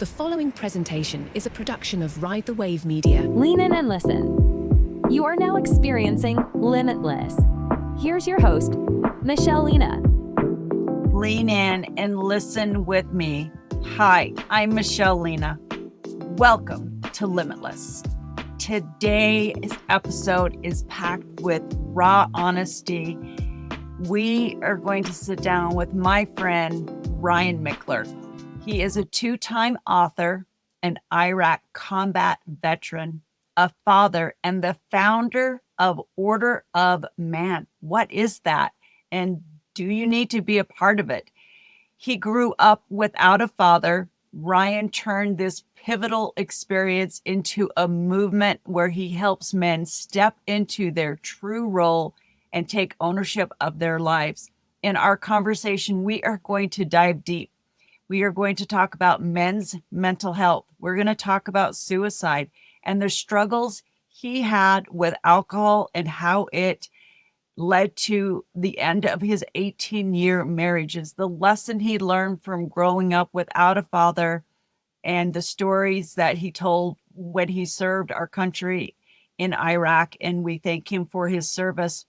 The following presentation is a production of Ride the Wave Media. Lean in and listen. You are now experiencing Limitless. Here's your host, Michelle Lena. Lean in and listen with me. Hi, I'm Michelle Lena. Welcome to Limitless. Today's episode is packed with raw honesty. We are going to sit down with my friend, Ryan Michler. He is a two-time author, an Iraq combat veteran, a father, and the founder of Order of Man. What is that? And do you need to be a part of it? He grew up without a father. Ryan turned this pivotal experience into a movement where he helps men step into their true role and take ownership of their lives. In our conversation, we are going to dive deep. We are going to talk about men's mental health. We're going to talk about suicide and the struggles he had with alcohol and how it led to the end of his 18-year marriages, the lesson he learned from growing up without a father, and the stories that he told when he served our country in Iraq. And we thank him for his service.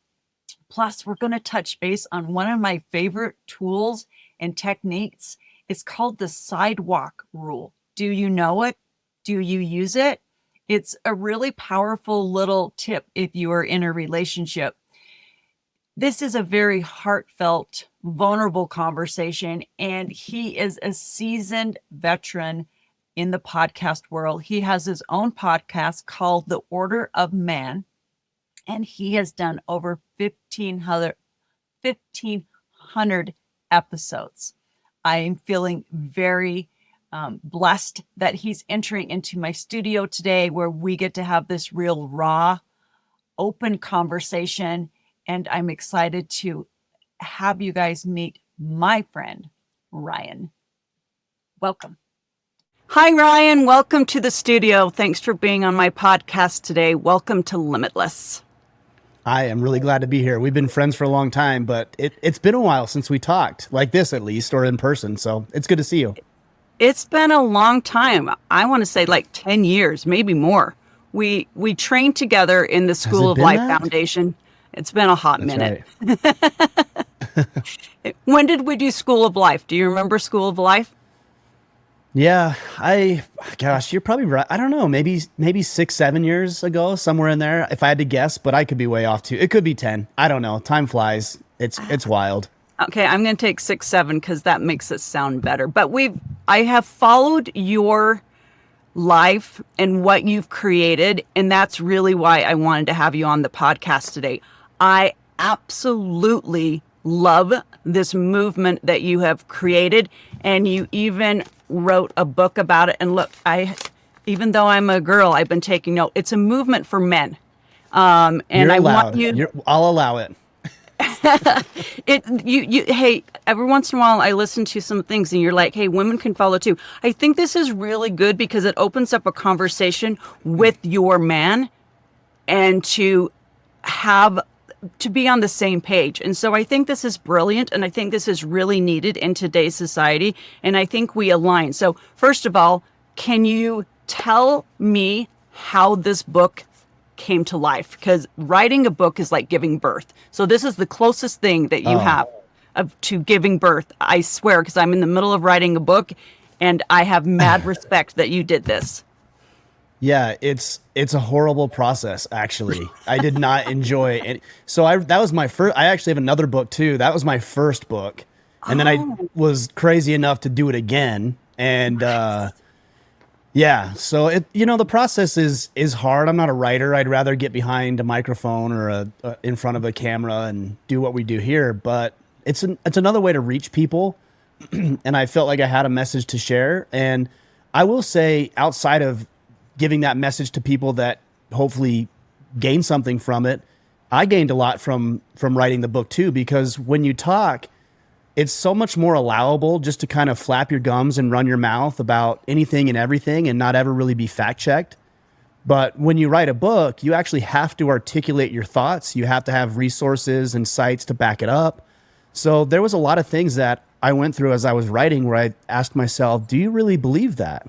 Plus, we're going to touch base on one of my favorite tools and techniques. It's called the sidewalk rule. Do you know it? Do you use it? It's a really powerful little tip if you are in a relationship. This is a very heartfelt, vulnerable conversation, and he is a seasoned veteran in the podcast world. He has his own podcast called The Order of Man, and he has done over 1,500 episodes. I am feeling very blessed that he's entering into my studio today, where we get to have this real raw, open conversation. And I'm excited to have you guys meet my friend, Ryan. Welcome. Hi, Ryan. Welcome to the studio. Thanks for being on my podcast today. Welcome to Limitless. I am really glad to be here. We've been friends for a long time, but it's been a while since we talked like this, at least, or in person. So it's good to see you. It's been a long time. I want to say like 10 years, maybe more. We trained together in the School of Life Foundation. It's been a hot minute. Right. When did we do School of Life? Do you remember School of Life? Yeah, gosh, you're probably right. I don't know, maybe 6-7 years ago, somewhere in there, if I had to guess, but I could be way off too. It could be 10. I don't know. Time flies. It's wild. Okay, I'm going to take 6-7 because that makes it sound better. But I have followed your life and what you've created, and that's really why I wanted to have you on the podcast today. I absolutely love this movement that you have created, and you even wrote a book about it. And look, even though I'm a girl, I've been taking note. It's a movement for men. And You're I allowed. want you. I'll allow it. Hey, every once in a while I listen to some things and you're like, hey, women can follow too. I think this is really good because it opens up a conversation with your man and to be on the same page. And so I think this is brilliant, and I think this is really needed in today's society, and I think we align. So first of all, can you tell me how this book came to life? Because writing a book is like giving birth. So this is the closest thing that you have to giving birth. I swear, because I'm in the middle of writing a book, and I have mad respect that you did this. Yeah, it's a horrible process, actually. I did not enjoy it. So that was my first. I actually have another book too. That was my first book, and then I was crazy enough to do it again. And yeah, so the process is hard. I'm not a writer. I'd rather get behind a microphone or in front of a camera and do what we do here. But it's another way to reach people, and I felt like I had a message to share. And I will say, outside of giving that message to people that hopefully gain something from it, I gained a lot from writing the book too, because when you talk, it's so much more allowable just to kind of flap your gums and run your mouth about anything and everything and not ever really be fact checked. But when you write a book, you actually have to articulate your thoughts. You have to have resources and sites to back it up. So there was a lot of things that I went through as I was writing where I asked myself, do you really believe that?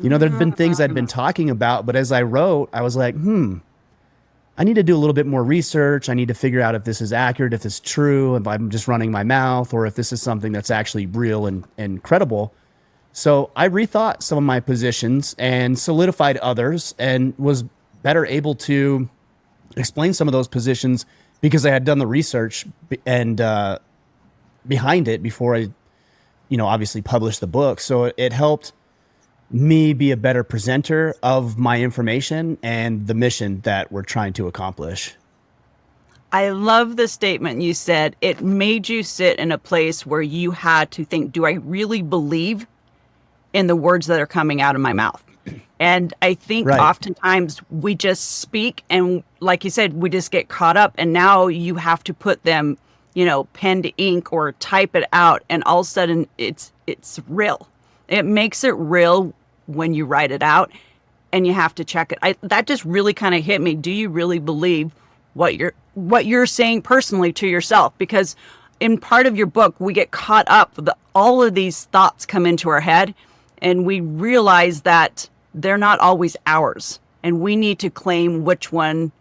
You know, there'd been things I'd been talking about, but as I wrote, I was like, I need to do a little bit more research. I need to figure out if this is accurate, if it's true, if I'm just running my mouth, or if this is something that's actually real and credible. So I rethought some of my positions and solidified others, and was better able to explain some of those positions because I had done the research and behind it before I, obviously published the book. So it helped me be a better presenter of my information and the mission that we're trying to accomplish. I love the statement you said. It made you sit in a place where you had to think, do I really believe in the words that are coming out of my mouth? And I think oftentimes we just speak, and like you said, we just get caught up, and now you have to put them, pen to ink or type it out, and all of a sudden it's real. It makes it real when you write it out, and you have to check it. That just really kind of hit me. Do you really believe what you're saying personally to yourself? Because in part of your book, we get caught up. All of these thoughts come into our head, and we realize that they're not always ours, and we need to claim which one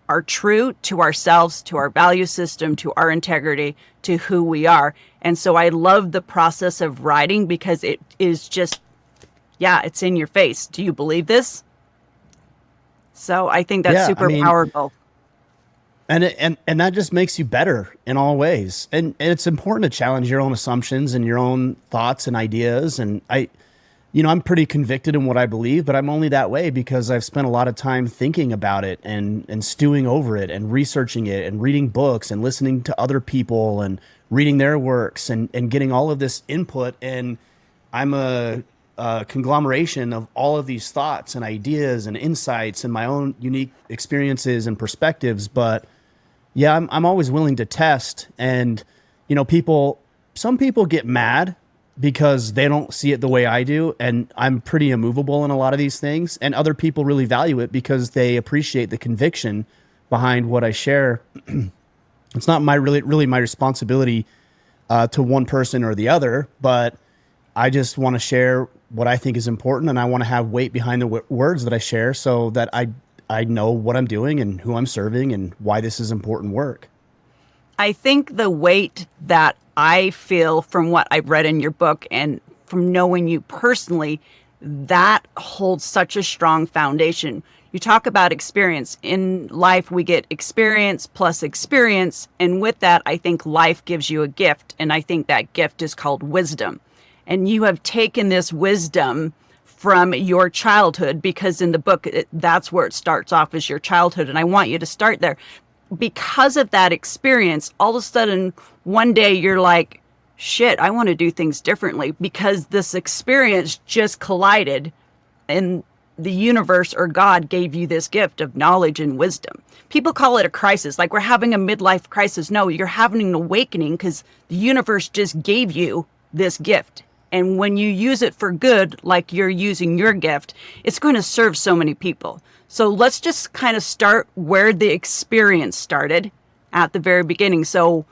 are true to ourselves, to our value system, to our integrity, to who we are. And so I love the process of writing because it is just, it's in your face. Do you believe this? So I think that's super powerful. And that just makes you better in all ways. And it's important to challenge your own assumptions and your own thoughts and ideas. And I'm pretty convicted in what I believe, but I'm only that way because I've spent a lot of time thinking about it and stewing over it and researching it and reading books and listening to other people and reading their works and getting all of this input. And I'm a conglomeration of all of these thoughts and ideas and insights and my own unique experiences and perspectives. But I'm always willing to test. And, some people get mad because they don't see it the way I do. And I'm pretty immovable in a lot of these things. And other people really value it because they appreciate the conviction behind what I share. It's not really my responsibility to one person or the other, but I just want to share what I think is important. And I want to have weight behind the words that I share so that I know what I'm doing and who I'm serving and why this is important work. I think the weight that I feel from what I've read in your book and from knowing you personally, that holds such a strong foundation. You talk about experience. In life, we get experience plus experience. And with that, I think life gives you a gift. And I think that gift is called wisdom. And you have taken this wisdom from your childhood, because in the book, that's where it starts off, is your childhood. And I want you to start there. Because of that experience, all of a sudden, one day you're like, shit, I want to do things differently, because this experience just collided and the universe or God gave you this gift of knowledge and wisdom. People call it a crisis, like we're having a midlife crisis. No, you're having an awakening because the universe just gave you this gift. And when you use it for good, like you're using your gift, it's going to serve so many people. So let's just kind of start where the experience started at the very beginning. So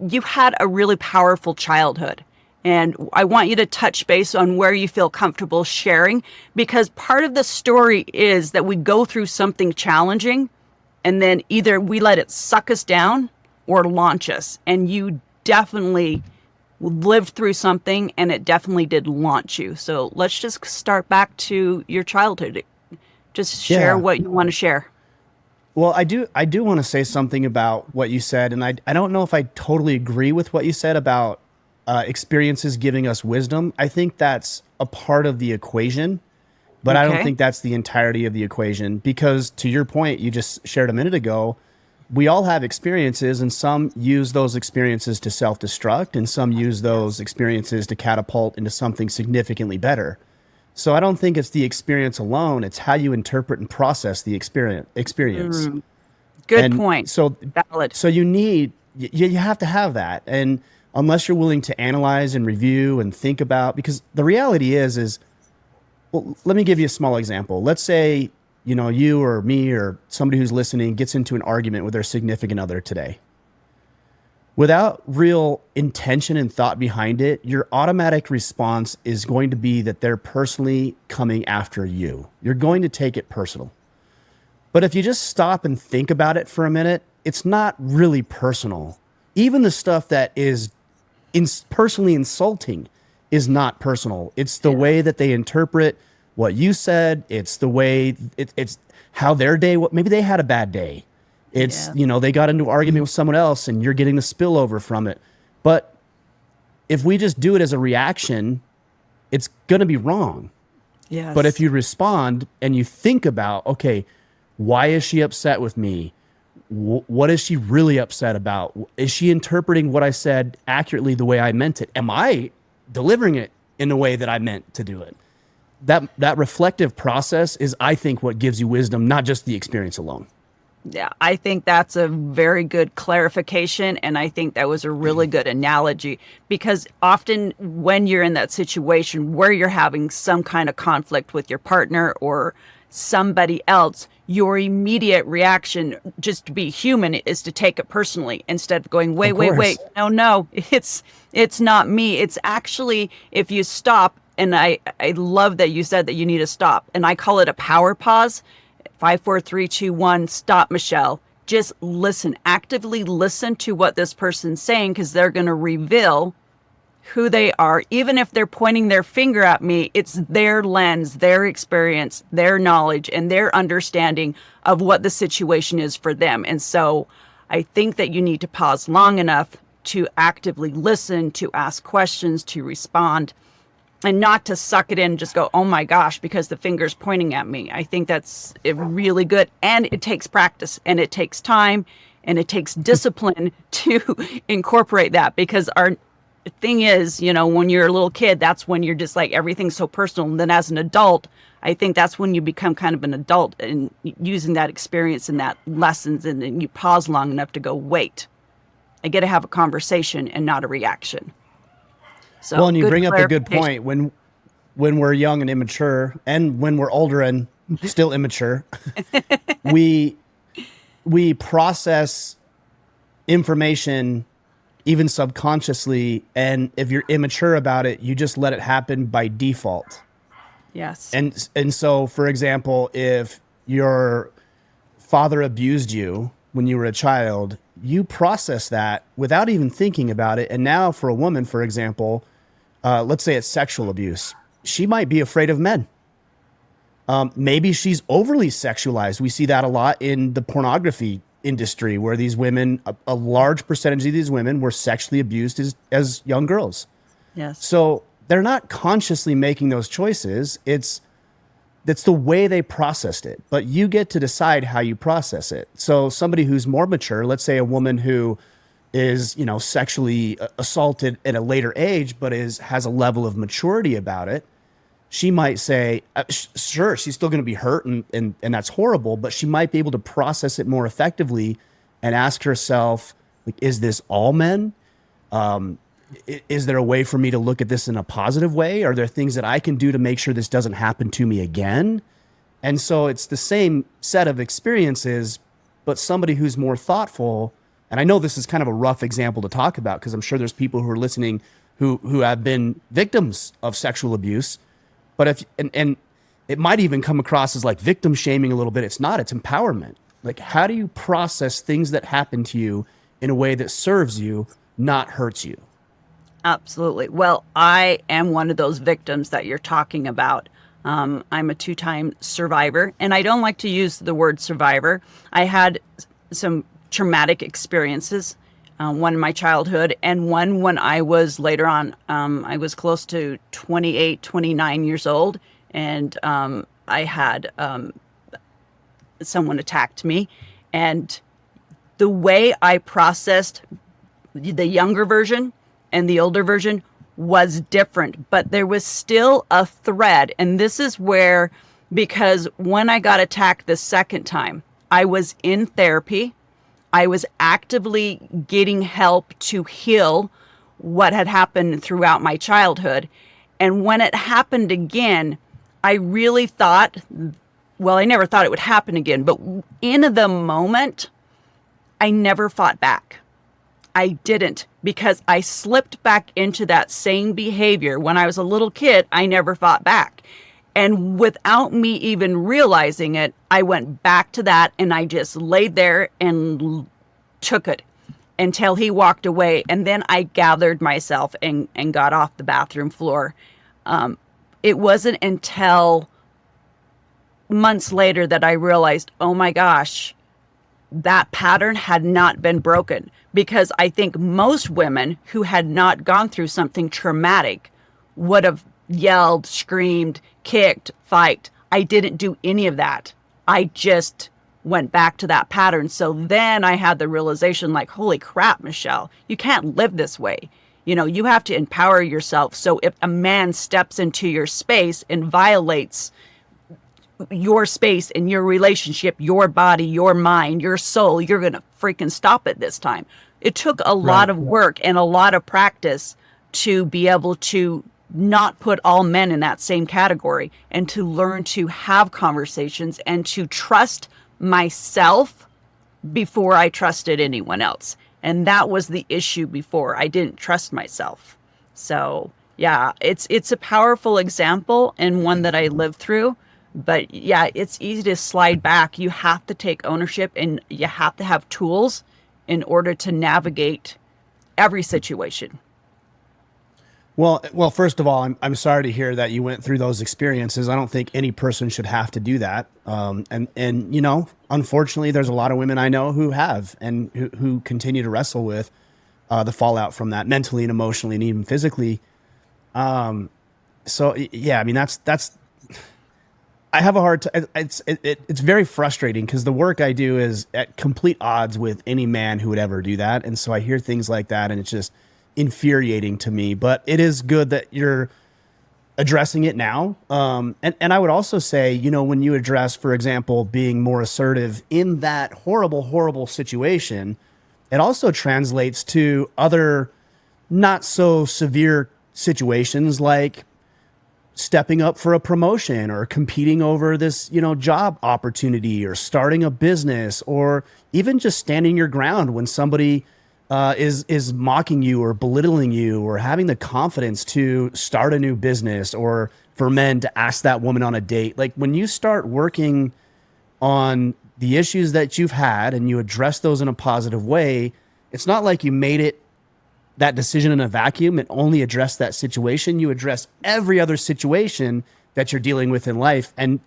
you had a really powerful childhood. And I want you to touch base on where you feel comfortable sharing, because part of the story is that we go through something challenging and then either we let it suck us down or launch us. And you definitely lived through something, and it definitely did launch you. So let's just start back to your childhood. Just share what you want to share. Well, I do want to say something about what you said, and I don't know if I totally agree with what you said about experiences giving us wisdom. I think that's a part of the equation, but I don't think that's the entirety of the equation, because to your point you just shared a minute ago, we all have experiences, and some use those experiences to self-destruct, and some use those experiences to catapult into something significantly better. So I don't think it's the experience alone. It's how you interpret and process the experience. Good point. So valid. So you have to have that. And unless you're willing to analyze and review and think about, because the reality is, well, let me give you a small example. Let's say, you or me or somebody who's listening gets into an argument with their significant other today. without real intention and thought behind it, your automatic response is going to be that they're personally coming after you. You're going to take it personal. But if you just stop and think about it for a minute, it's not really personal. Even the stuff that is personally insulting is not personal. It's the way that they interpret what you said. It's the way it's how their day, maybe they had a bad day. It's, they got into an argument with someone else and you're getting the spillover from it. But if we just do it as a reaction, it's going to be wrong. Yes. But if you respond and you think about, okay, why is she upset with me? What is she really upset about? Is she interpreting what I said accurately the way I meant it? Am I delivering it in the way that I meant to do it? That reflective process is, I think, what gives you wisdom, not just the experience alone. Yeah, I think that's a very good clarification. And I think that was a really good analogy, because often when you're in that situation where you're having some kind of conflict with your partner or somebody else, your immediate reaction, just to be human, is to take it personally instead of going, wait, no, it's not me. It's actually, if you stop, and I love that you said that you need to stop, and I call it a power pause. 5, 4, 3, 2, 1, stop, Michelle. Just listen, actively listen to what this person's saying, because they're going to reveal who they are. Even if they're pointing their finger at me, it's their lens, their experience, their knowledge, and their understanding of what the situation is for them. And so I think that you need to pause long enough to actively listen, to ask questions, to respond, and not to suck it in and just go, oh my gosh, because the finger's pointing at me. I think that's really good. And it takes practice, and it takes time, and it takes discipline to incorporate that, because our thing is, when you're a little kid, that's when you're just like, everything's so personal. And then as an adult, I think that's when you become kind of an adult and using that experience and that lessons. And then you pause long enough to go, wait, I get to have a conversation and not a reaction. So, well, and you bring up a good point. When we're young and immature, and when we're older and still immature, we process information even subconsciously, and if you're immature about it, you just let it happen by default. Yes. And so, for example, if your father abused you when you were a child, you process that without even thinking about it. And now for a woman, for example, let's say it's sexual abuse. She might be afraid of men. Maybe she's overly sexualized. We see that a lot in the pornography industry, where these women, a large percentage of these women were sexually abused as young girls. Yes. So they're not consciously making those choices. That's the way they processed it, but you get to decide how you process it. So somebody who's more mature, let's say a woman who is, sexually assaulted at a later age, but has a level of maturity about it, she might say, sure, she's still going to be hurt and that's horrible, but she might be able to process it more effectively and ask herself, like, is this all men? Is there a way for me to look at this in a positive way? Are there things that I can do to make sure this doesn't happen to me again? And so it's the same set of experiences, but somebody who's more thoughtful. And I know this is kind of a rough example to talk about, because I'm sure there's people who are listening who have been victims of sexual abuse. But and it might even come across as like victim shaming a little bit. It's not, it's empowerment. Like, how do you process things that happen to you in a way that serves you, not hurts you? Absolutely. Well, I am one of those victims that you're talking about. I'm a 2-time survivor, and I don't like to use the word survivor. I had some traumatic experiences, one in my childhood and one when I was later on. I was close to 28, 29 years old, and I had someone attacked me. And the way I processed the younger version and the older version was different, but there was still a thread. And this is where, because when I got attacked the second time, I was in therapy. I was actively getting help to heal what had happened throughout my childhood. And when it happened again, I really thought, well, I never thought it would happen again, but in the moment, I never fought back. I didn't, because I slipped back into that same behavior. When I was a little kid, I never fought back. And without me even realizing it, I went back to that, and I just laid there and took it until he walked away. And then I gathered myself and got off the bathroom floor. It wasn't until months later that I realized, oh my gosh, that pattern had not been broken. Because I think most women who had not gone through something traumatic would have yelled, screamed, kicked, fight. I didn't do any of that. I just went back to that pattern. So then I had the realization, like, holy crap, Michelle, you can't live this way. You know, you have to empower yourself. So if a man steps into your space and violates your space and your relationship, your body, your mind, your soul, you're going to freaking stop it this time. It took a lot of work and a lot of practice to be able to not put all men in that same category, and to learn to have conversations and to trust myself before I trusted anyone else. And that was the issue before. I didn't trust myself. So yeah, it's a powerful example and one that I lived through. But yeah, it's easy to slide back. You have to take ownership, and you have to have tools in order to navigate every situation. Well, first of all, I'm sorry to hear that you went through those experiences. I don't think any person should have to do that. And you know, unfortunately, there's a lot of women I know who have, and who continue to wrestle with the fallout from that, mentally and emotionally and even physically. So yeah, I mean, that's I have a hard time. It's very frustrating, because the work I do is at complete odds with any man who would ever do that. And so I hear things like that, and it's just infuriating to me. But it is good that you're addressing it now. And I would also say, you know, when you address, for example, being more assertive in that horrible situation, it also translates to other not so severe situations, like stepping up for a promotion, or competing over this, you know, job opportunity, or starting a business, or even just standing your ground when somebody is mocking you or belittling you, or having the confidence to start a new business, or for men to ask that woman on a date. Like, when you start working on the issues that you've had and you address those in a positive way, it's not like you made that decision in a vacuum and only address that situation. You address every other situation that you're dealing with in life, and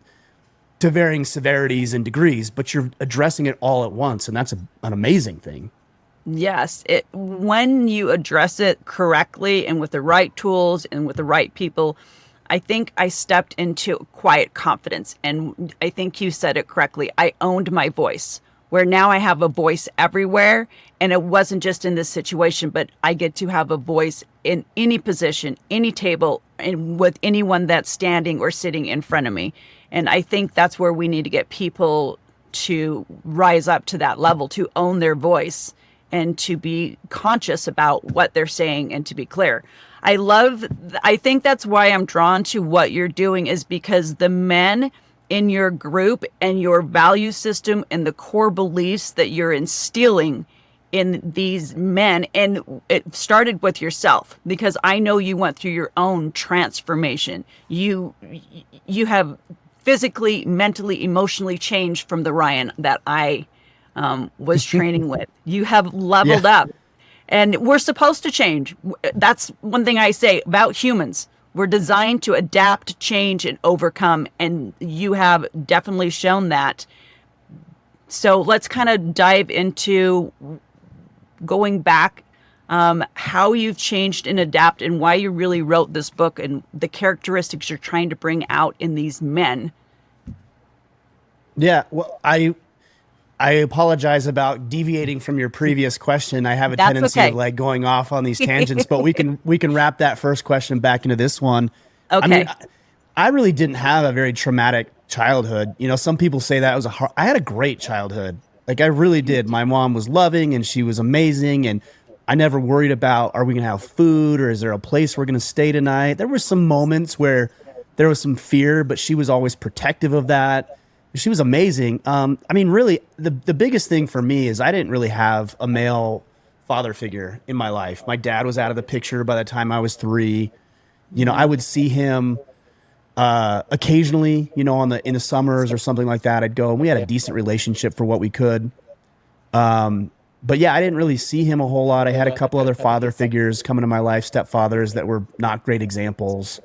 to varying severities and degrees, but you're addressing it all at once. And that's an amazing thing. Yes, when you address it correctly and with the right tools and with the right people, I think I stepped into quiet confidence. And I think you said it correctly. I owned my voice, where now I have a voice everywhere. And it wasn't just in this situation, but I get to have a voice in any position, any table, and with anyone that's standing or sitting in front of me. And I think that's where we need to get people to rise up to that level, to own their voice, and to be conscious about what they're saying, and to be clear. I think that's why I'm drawn to what you're doing, is because the men in your group and your value system and the core beliefs that you're instilling in these men, and it started with yourself, because I know you went through your own transformation. You have physically, mentally, emotionally changed from the Ryan that I was training with. You have leveled up, and we're supposed to change. That's one thing I say about humans. We're designed to adapt, change, and overcome, and you have definitely shown that. So let's kind of dive into going back, how you've changed and adapt, and why you really wrote this book, and the characteristics you're trying to bring out in these men. Yeah, well, I apologize about deviating from your previous question. I have a tendency of like going off on these tangents, but we can wrap that first question back into this one. Okay. I mean, I really didn't have a very traumatic childhood. You know, some people say that was I had a great childhood. Like, I really did. My mom was loving, and she was amazing, and I never worried about, are we going to have food, or is there a place we're going to stay tonight? There were some moments where there was some fear, but she was always protective of that. She was amazing. I mean, really, the biggest thing for me is I didn't really have a male father figure in my life. My dad was out of the picture by the time I was 3. You know, I would see him occasionally, you know, in the summers or something like that. I'd go, and we had a decent relationship for what we could. But yeah, I didn't really see him a whole lot. I had a couple other father figures come into my life, stepfathers that were not great examples.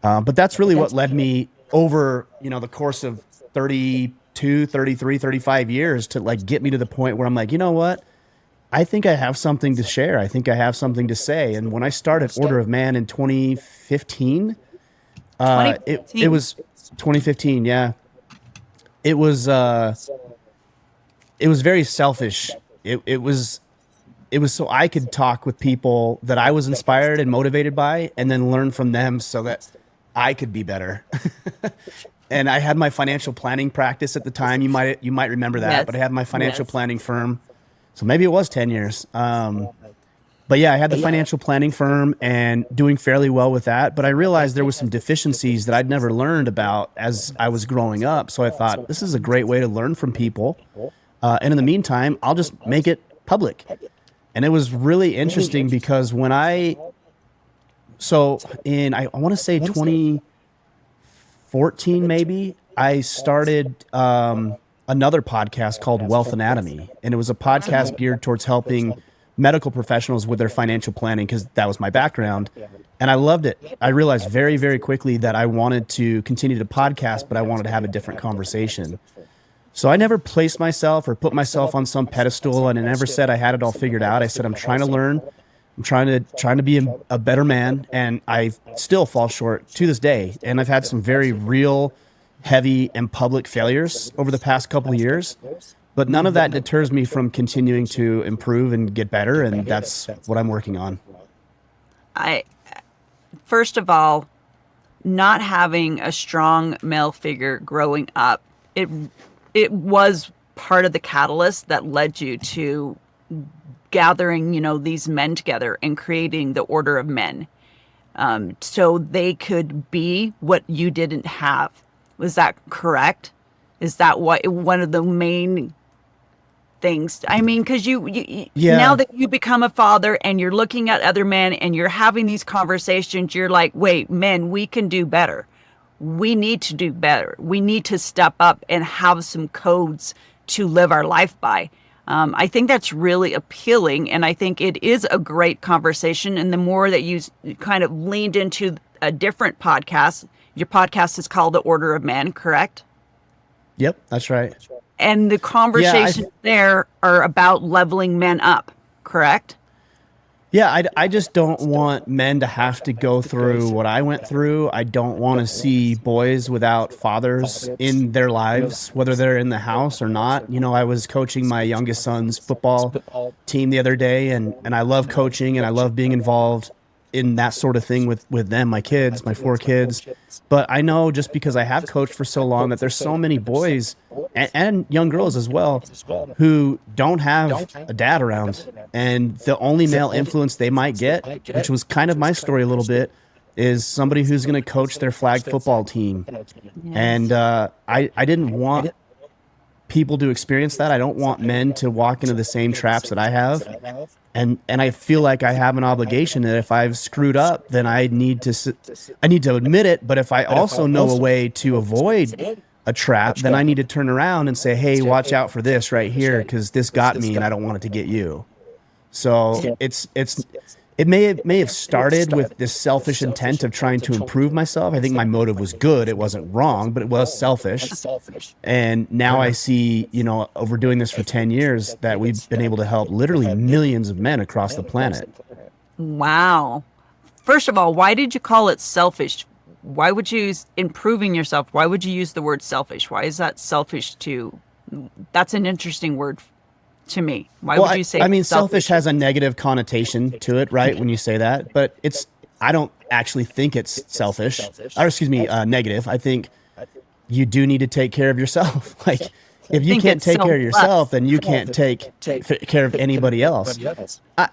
But that's really what led me over, you know, the course of 32, 33, 35 years to like get me to the point where I'm like, you know what? I think I have something to share. I think I have something to say. And when I started Order of Man in 2015, it was 2015. Yeah. It was very selfish. It was so I could talk with people that I was inspired and motivated by, and then learn from them so that I could be better. And I had my financial planning practice at the time. You might remember that, Yes. but I had my financial planning firm. So maybe it was 10 years. But yeah, I had the financial planning firm and doing fairly well with that. But I realized there was some deficiencies that I'd never learned about as I was growing up. So I thought, this is a great way to learn from people. And in the meantime, I'll just make it public. And it was really interesting because when I want to say 2014, maybe, I started another podcast called Wealth Anatomy. And it was a podcast geared towards helping medical professionals with their financial planning, because that was my background. And I loved it. I realized very, very quickly that I wanted to continue to podcast, but I wanted to have a different conversation. So I never placed myself or put myself on some pedestal, and I never said I had it all figured out. I said, I'm trying to learn. I'm trying to be a better man, and I still fall short to this day. And I've had some very real, heavy, and public failures over the past couple of years, but none of that deters me from continuing to improve and get better, and that's what I'm working on. First of all, not having a strong male figure growing up, it was part of the catalyst that led you to gathering, you know, these men together and creating the Order of Men, so they could be what you didn't have. Was that correct? Is that one of the main things? I mean, because you now that you become a father and you're looking at other men and you're having these conversations, you're like, wait, men, we can do better. We need to do better. We need to step up and have some codes to live our life by. I think that's really appealing, and I think it is a great conversation. And the more that you kind of leaned into a different podcast, your podcast is called The Order of Man, correct? Yep, that's right. And the conversations there are about leveling men up, correct? Yeah, I just don't want men to have to go through what I went through. I don't want to see boys without fathers in their lives, whether they're in the house or not. You know, I was coaching my youngest son's football team the other day, and I love coaching and I love being involved in that sort of thing with them, my kids, my 4 kids. But I know just because I have coached for so long that there's so many boys and young girls as well who don't have a dad around. And the only male influence they might get, which was kind of my story a little bit, is somebody who's going to coach their flag football team. And I didn't want people to experience that. I don't want men to walk into the same traps that I have. And I feel like I have an obligation that if I've screwed up, then I need to admit it. But if I also know a way to avoid a trap, then I need to turn around and say, hey, watch out for this right here, because this got me and I don't want it to get you. So it may have started with this selfish intent of trying to improve myself. I think my motive was good. It wasn't wrong, but it was selfish. And now I see, you know, over doing this for 10 years, that we've been able to help literally millions of men across the planet. Wow. First of all, why did you call it selfish? Why would you use improving yourself? Why would you use the word selfish? Why is that selfish that's an interesting word to me. Why would you say? I mean, selfish has a negative connotation to it, right? When you say that, but I don't actually think it's selfish, or excuse me, negative. I think you do need to take care of yourself. Like, if you can't take care of yourself, then you can't take care of anybody else.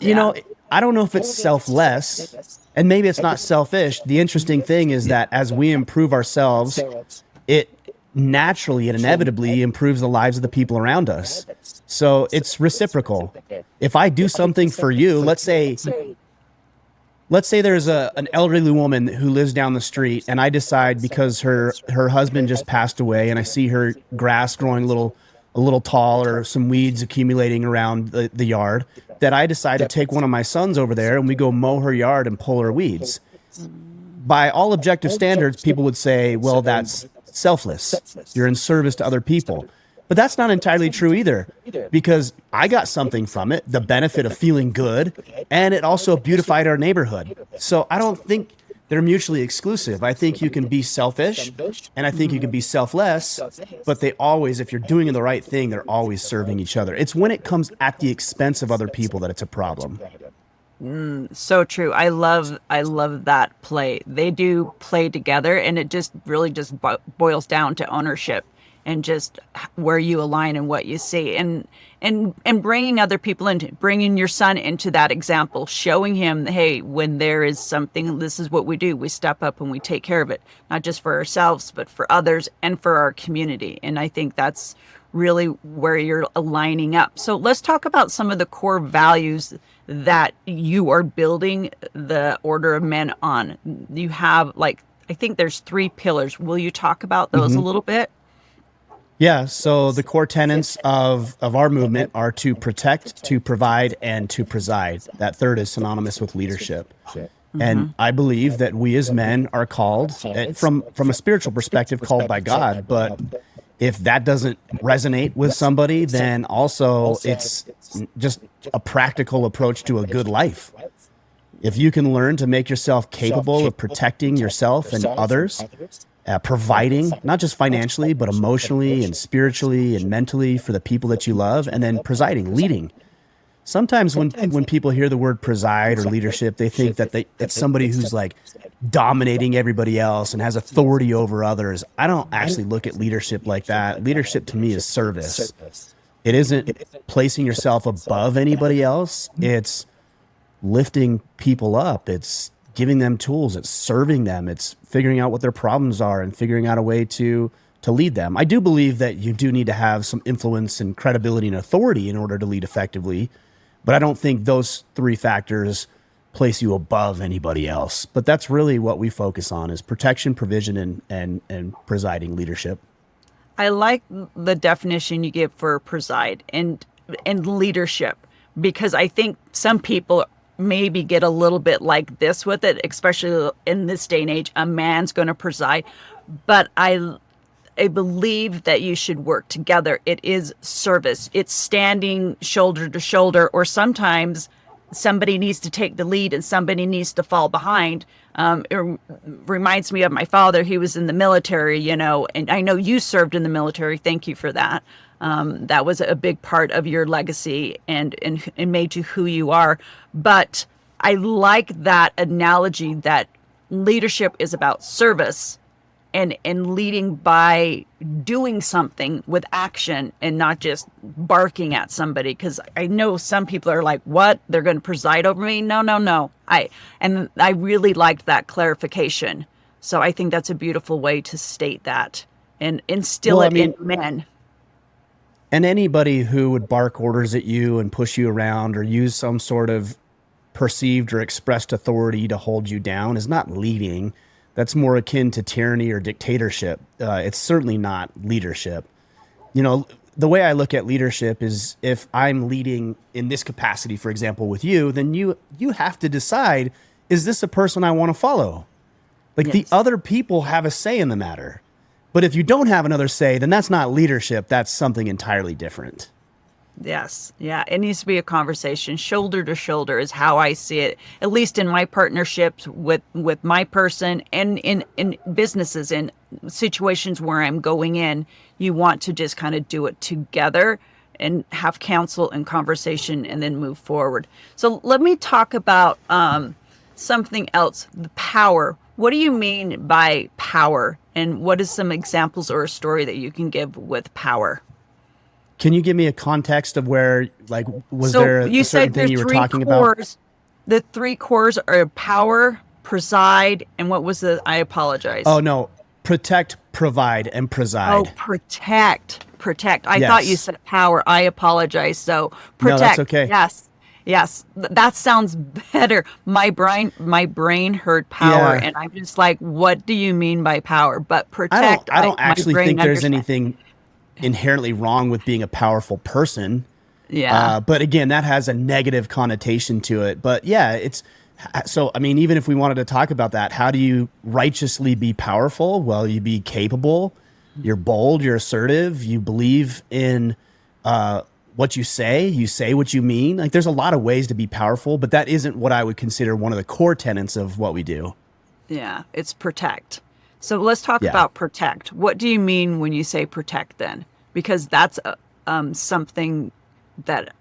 You know, I don't know if it's selfless, and maybe it's not selfish. The interesting thing is that as we improve ourselves, it naturally and inevitably improves the lives of the people around us. So it's reciprocal. If I do something for you, let's say there's an elderly woman who lives down the street, and I decide, because her husband just passed away, and I see her grass growing a little tall, or some weeds accumulating around the yard, that I decide to take one of my sons over there and we go mow her yard and pull her weeds. By all objective standards, people would say, well, that's selfless. You're in service to other people. But that's not entirely true either, because I got something from it, the benefit of feeling good, and it also beautified our neighborhood. So I don't think they're mutually exclusive. I think you can be selfish, and I think you can be selfless, but they always, if you're doing the right thing, they're always serving each other. It's when it comes at the expense of other people that it's a problem. So true. I love that play. They do play together, and it just really just boils down to ownership and just where you align and what you see, and bringing other people into, bringing your son into that example, showing him, hey, when there is something, this is what we do. We step up and we take care of it, not just for ourselves, but for others and for our community. And I think that's really where you're aligning up. So let's talk about some of the core values that you are building the Order of Men on. You have, like, I think there's 3 pillars. Will you talk about those a little bit? Yeah, so the core tenets of our movement are to protect, to provide, and to preside. That third is synonymous with leadership. And I believe that we as men are called, from a spiritual perspective, called by God. But if that doesn't resonate with somebody, then also it's just a practical approach to a good life. If you can learn to make yourself capable of protecting yourself and others, providing, not just financially, but emotionally and spiritually and mentally for the people that you love, and then presiding, leading. Sometimes when people hear the word preside or leadership, they think that it's somebody who's like dominating everybody else and has authority over others. I don't actually look at leadership like that. Leadership to me is service. It isn't placing yourself above anybody else. It's lifting people up. It's giving them tools. It's serving them. It's figuring out what their problems are and figuring out a way to lead them. I do believe that you do need to have some influence and credibility and authority in order to lead effectively, but I don't think those 3 factors place you above anybody else. But that's really what we focus on, is protection, provision, and presiding leadership. I like the definition you give for preside and leadership, because I think some people maybe get a little bit like this with it, especially in this day and age. A man's going to preside, but I believe that you should work together. It is service. It's standing shoulder to shoulder, or sometimes somebody needs to take the lead and somebody needs to fall behind. It reminds me of my father. He was in the military, and I know you served in the military. Thank you for that. That was a big part of your legacy and made you who you are. But I like that analogy that leadership is about service and leading by doing something with action and not just barking at somebody. Because I know some people are like, what? They're going to preside over me? No. I really liked that clarification. So I think that's a beautiful way to state that and instill in men. And anybody who would bark orders at you and push you around or use some sort of perceived or expressed authority to hold you down is not leading. That's more akin to tyranny or dictatorship. It's certainly not leadership. The way I look at leadership is, if I'm leading in this capacity, for example, with you, then you have to decide, is this a person I want to follow? Yes. The other people have a say in the matter. But if you don't have another say, then that's not leadership. That's something entirely different. Yes. Yeah. It needs to be a conversation. Shoulder to shoulder is how I see it, at least in my partnerships with my person, and in businesses, in situations where I'm going in. You want to just kind of do it together and have counsel and conversation and then move forward. So let me talk about something else, the power. What do you mean by power? And what is some examples or a story that you can give with power? Can you give me a context of where, was there a certain thing you were talking about? The 3 cores are power, preside, and what was I apologize. Oh, no. protect, provide, and preside. Oh, protect. I thought you said power. I apologize. So protect. No, that's okay. Yes. That sounds better. My brain heard power, Yeah. and I'm just like, what do you mean by power? But protect. I don't actually my brain think there's understands. anything inherently wrong with being a powerful person. Yeah. But again, that has a negative connotation to it. But yeah, so, I mean, even if we wanted to talk about that, how do you righteously be powerful? Well, you be capable, you're bold, you're assertive, you believe in what you say what you mean. Like, there's a lot of ways to be powerful, but that isn't what I would consider one of the core tenets of what we do. Yeah. It's protect. So let's talk Yeah. about protect. What do you mean when you say protect then? Because that's something that,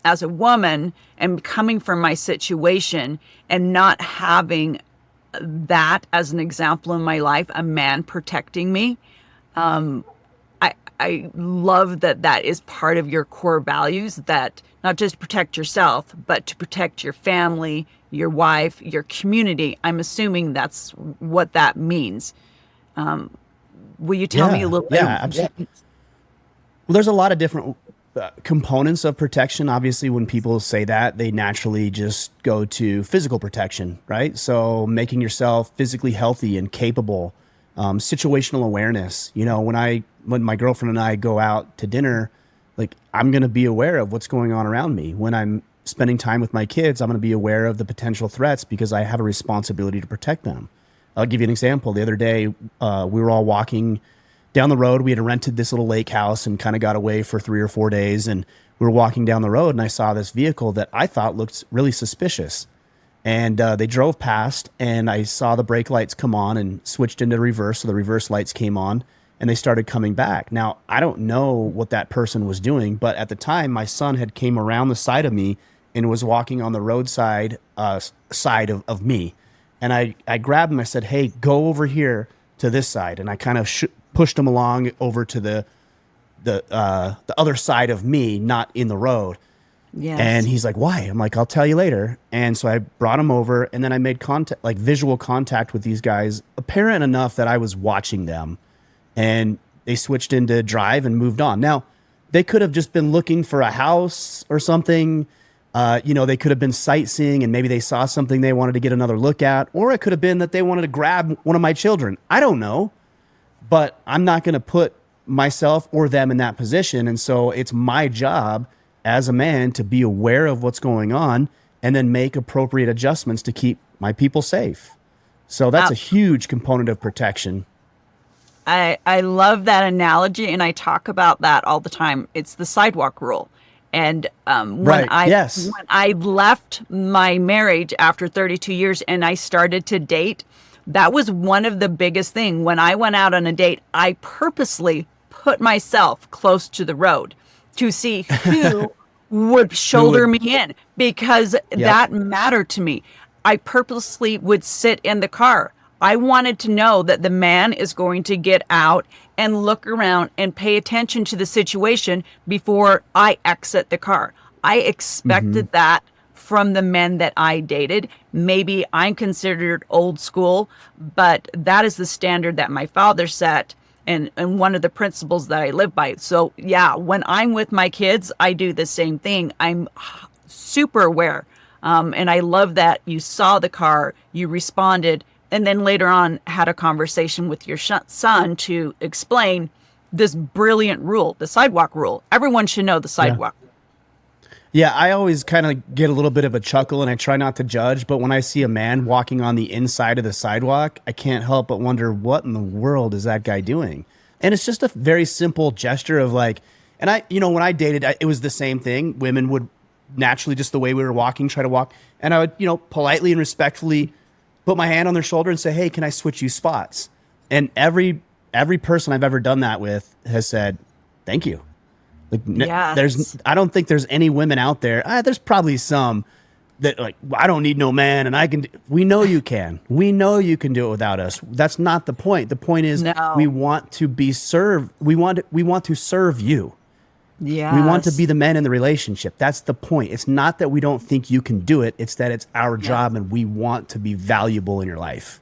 as a woman, and coming from my situation and not having that as an example in my life, a man protecting me, I love that is part of your core values, that not just protect yourself, but to protect your family, your wife, your community. I'm assuming that's what that means. Will you tell me a little bit? Yeah, absolutely. Well, there's a lot of different components of protection. Obviously, when people say that, they naturally just go to physical protection, right? So making yourself physically healthy and capable, situational awareness. You know, when my girlfriend and I go out to dinner, like, I'm going to be aware of what's going on around me. When I'm spending time with my kids, I'm going to be aware of the potential threats because I have a responsibility to protect them. I'll give you an example. The other day, we were all walking down the road. We had rented this little lake house and kind of got away for 3 or 4 days. And we were walking down the road and I saw this vehicle that I thought looked really suspicious. And they drove past and I saw the brake lights come on and switched into reverse. So the reverse lights came on and they started coming back. Now, I don't know what that person was doing, but at the time my son had came around the side of me and was walking on the roadside side of me. And I grabbed him. I said, hey, go over here to this side. And I kind of pushed him along over to the other side of me, not in the road. Yes. And he's like, why? I'm like, I'll tell you later. And so I brought him over and then I made contact, like visual contact with these guys, apparent enough that I was watching them, and they switched into drive and moved on. Now, they could have just been looking for a house or something. They could have been sightseeing and maybe they saw something they wanted to get another look at, or it could have been that they wanted to grab one of my children. I don't know, but I'm not going to put myself or them in that position. And so it's my job as a man to be aware of what's going on and then make appropriate adjustments to keep my people safe. So that's a huge component of protection. I love that analogy, and I talk about that all the time. It's the sidewalk rule. And when I left my marriage after 32 years and I started to date, that was one of the biggest things. When I went out on a date, I purposely put myself close to the road to see who would shoulder me in, because that mattered to me. I purposely would sit in the car. I wanted to know that the man is going to get out and look around and pay attention to the situation before I exit the car. I expected that from the men that I dated. Maybe I'm considered old school, but that is the standard that my father set, and one of the principles that I live by. So yeah, when I'm with my kids, I do the same thing. I'm super aware. And I love that you saw the car, you responded, and then later on had a conversation with your son to explain this brilliant rule, the sidewalk rule. Everyone should know the sidewalk. Yeah, I always kind of get a little bit of a chuckle, and I try not to judge, but when I see a man walking on the inside of the sidewalk, I can't help but wonder, what in the world is that guy doing? And it's just a very simple gesture of like, and when I dated, it was the same thing. Women would naturally, just the way we were walking, try to walk, and I would, politely and respectfully put my hand on their shoulder and say, hey, can I switch you spots? And every person I've ever done that with has said, thank you. Like, I don't think there's any women out there. There's probably some that like, I don't need no man, and I can. We know you can. We know you can do it without us. That's not the point. The point is, we want to be served. We want to serve you. Yeah. We want to be the men in the relationship. That's the point. It's not that we don't think you can do it. It's that it's our job and we want to be valuable in your life.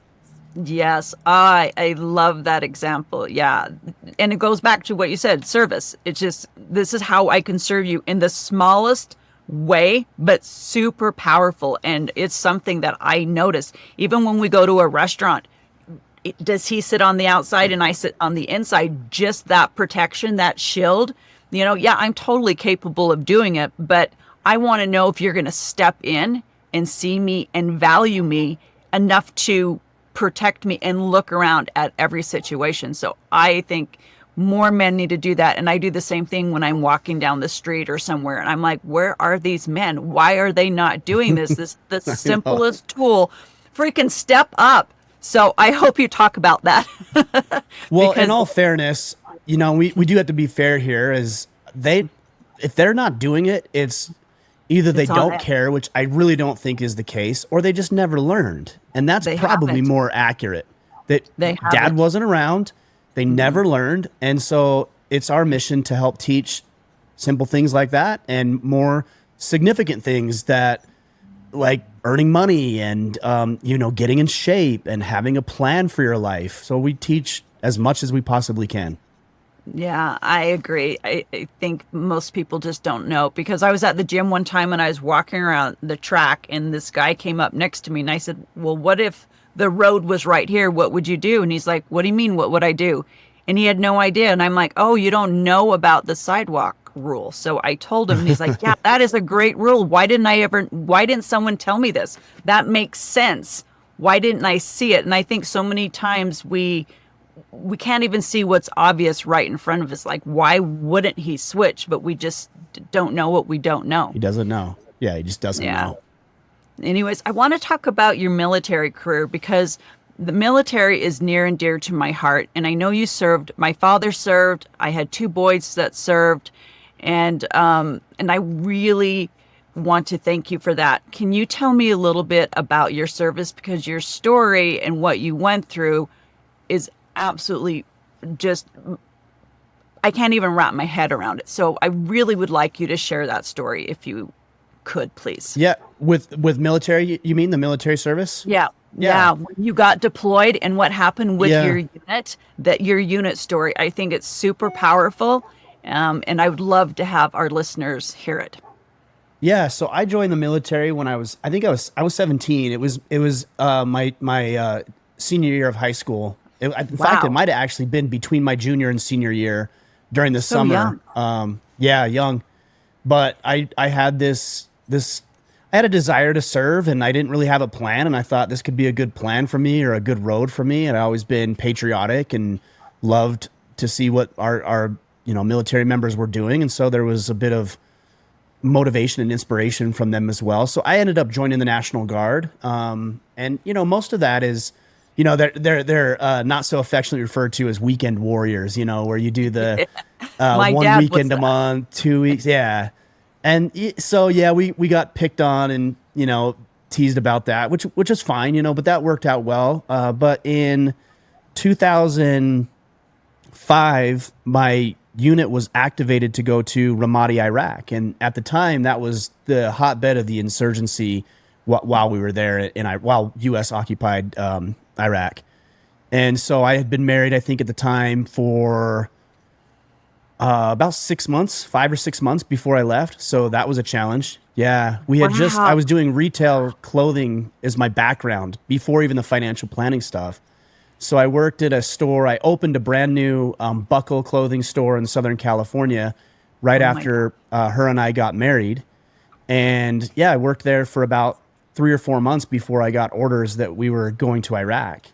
Yes, I love that example. Yeah. And it goes back to what you said, service. It's just, this is how I can serve you in the smallest way, but super powerful. And it's something that I notice. Even when we go to a restaurant, does he sit on the outside and I sit on the inside? Just that protection, that shield. Yeah, I'm totally capable of doing it, but I want to know if you're going to step in and see me and value me enough to protect me and look around at every situation. So I think more men need to do that. And I do the same thing when I'm walking down the street or somewhere. And I'm like, where are these men? Why are they not doing this? This the simplest tool. Freaking step up. So I hope you talk about that. Well, in all fairness, we do have to be fair here. If they're not doing it, it's either they don't care, which I really don't think is the case, or they just never learned. And that's probably more accurate. That dad wasn't around, they never learned. And so it's our mission to help teach simple things like that and more significant things that, like earning money and, getting in shape and having a plan for your life. So we teach as much as we possibly can. Yeah, I agree. I think most people just don't know, because I was at the gym one time and I was walking around the track and this guy came up next to me and I said, well, what if the road was right here? What would you do? And he's like, what do you mean? What would I do? And he had no idea. And I'm like, oh, you don't know about the sidewalk rule. So I told him, and he's like, yeah, that is a great rule. Why didn't someone tell me this? That makes sense. Why didn't I see it? And I think so many times we can't even see what's obvious right in front of us. Like, why wouldn't he switch? But we just don't know what we don't know. He doesn't know. Yeah, he just doesn't know. Anyways, I want to talk about your military career, because the military is near and dear to my heart. And I know you served. My father served. I had 2 boys that served. And I really want to thank you for that. Can you tell me a little bit about your service? Because your story and what you went through is absolutely just, I can't even wrap my head around it. So I really would like you to share that story if you could, please. Yeah. With military, you mean the military service? Yeah. When you got deployed and what happened with your unit, your unit story. I think it's super powerful. And I would love to have our listeners hear it. Yeah. So I joined the military when I was 17. It was my senior year of high school. In fact, it might have actually been between my junior and senior year during the summer. Young. Young. But I had I had a desire to serve, and I didn't really have a plan. And I thought this could be a good plan for me, or a good road for me. And I'd always been patriotic and loved to see what our military members were doing. And so there was a bit of motivation and inspiration from them as well. So I ended up joining the National Guard. And most of that is, they're not so affectionately referred to as weekend warriors, where you do the 1 weekend a month, 2 weeks. Yeah. And so, we got picked on and, teased about that, which is fine, but that worked out well. But in 2005, my unit was activated to go to Ramadi, Iraq. And at the time, that was the hotbed of the insurgency while we were there, while U.S. occupied Iraq. And so I had been married, I think at the time, for about 6 months, 5 or 6 months before I left. So that was a challenge. Yeah. I was doing retail clothing as my background before even the financial planning stuff. So I worked at a store. I opened a brand new buckle clothing store in Southern California right after her and I got married. And I worked there for about 3 or 4 months before I got orders that we were going to Iraq.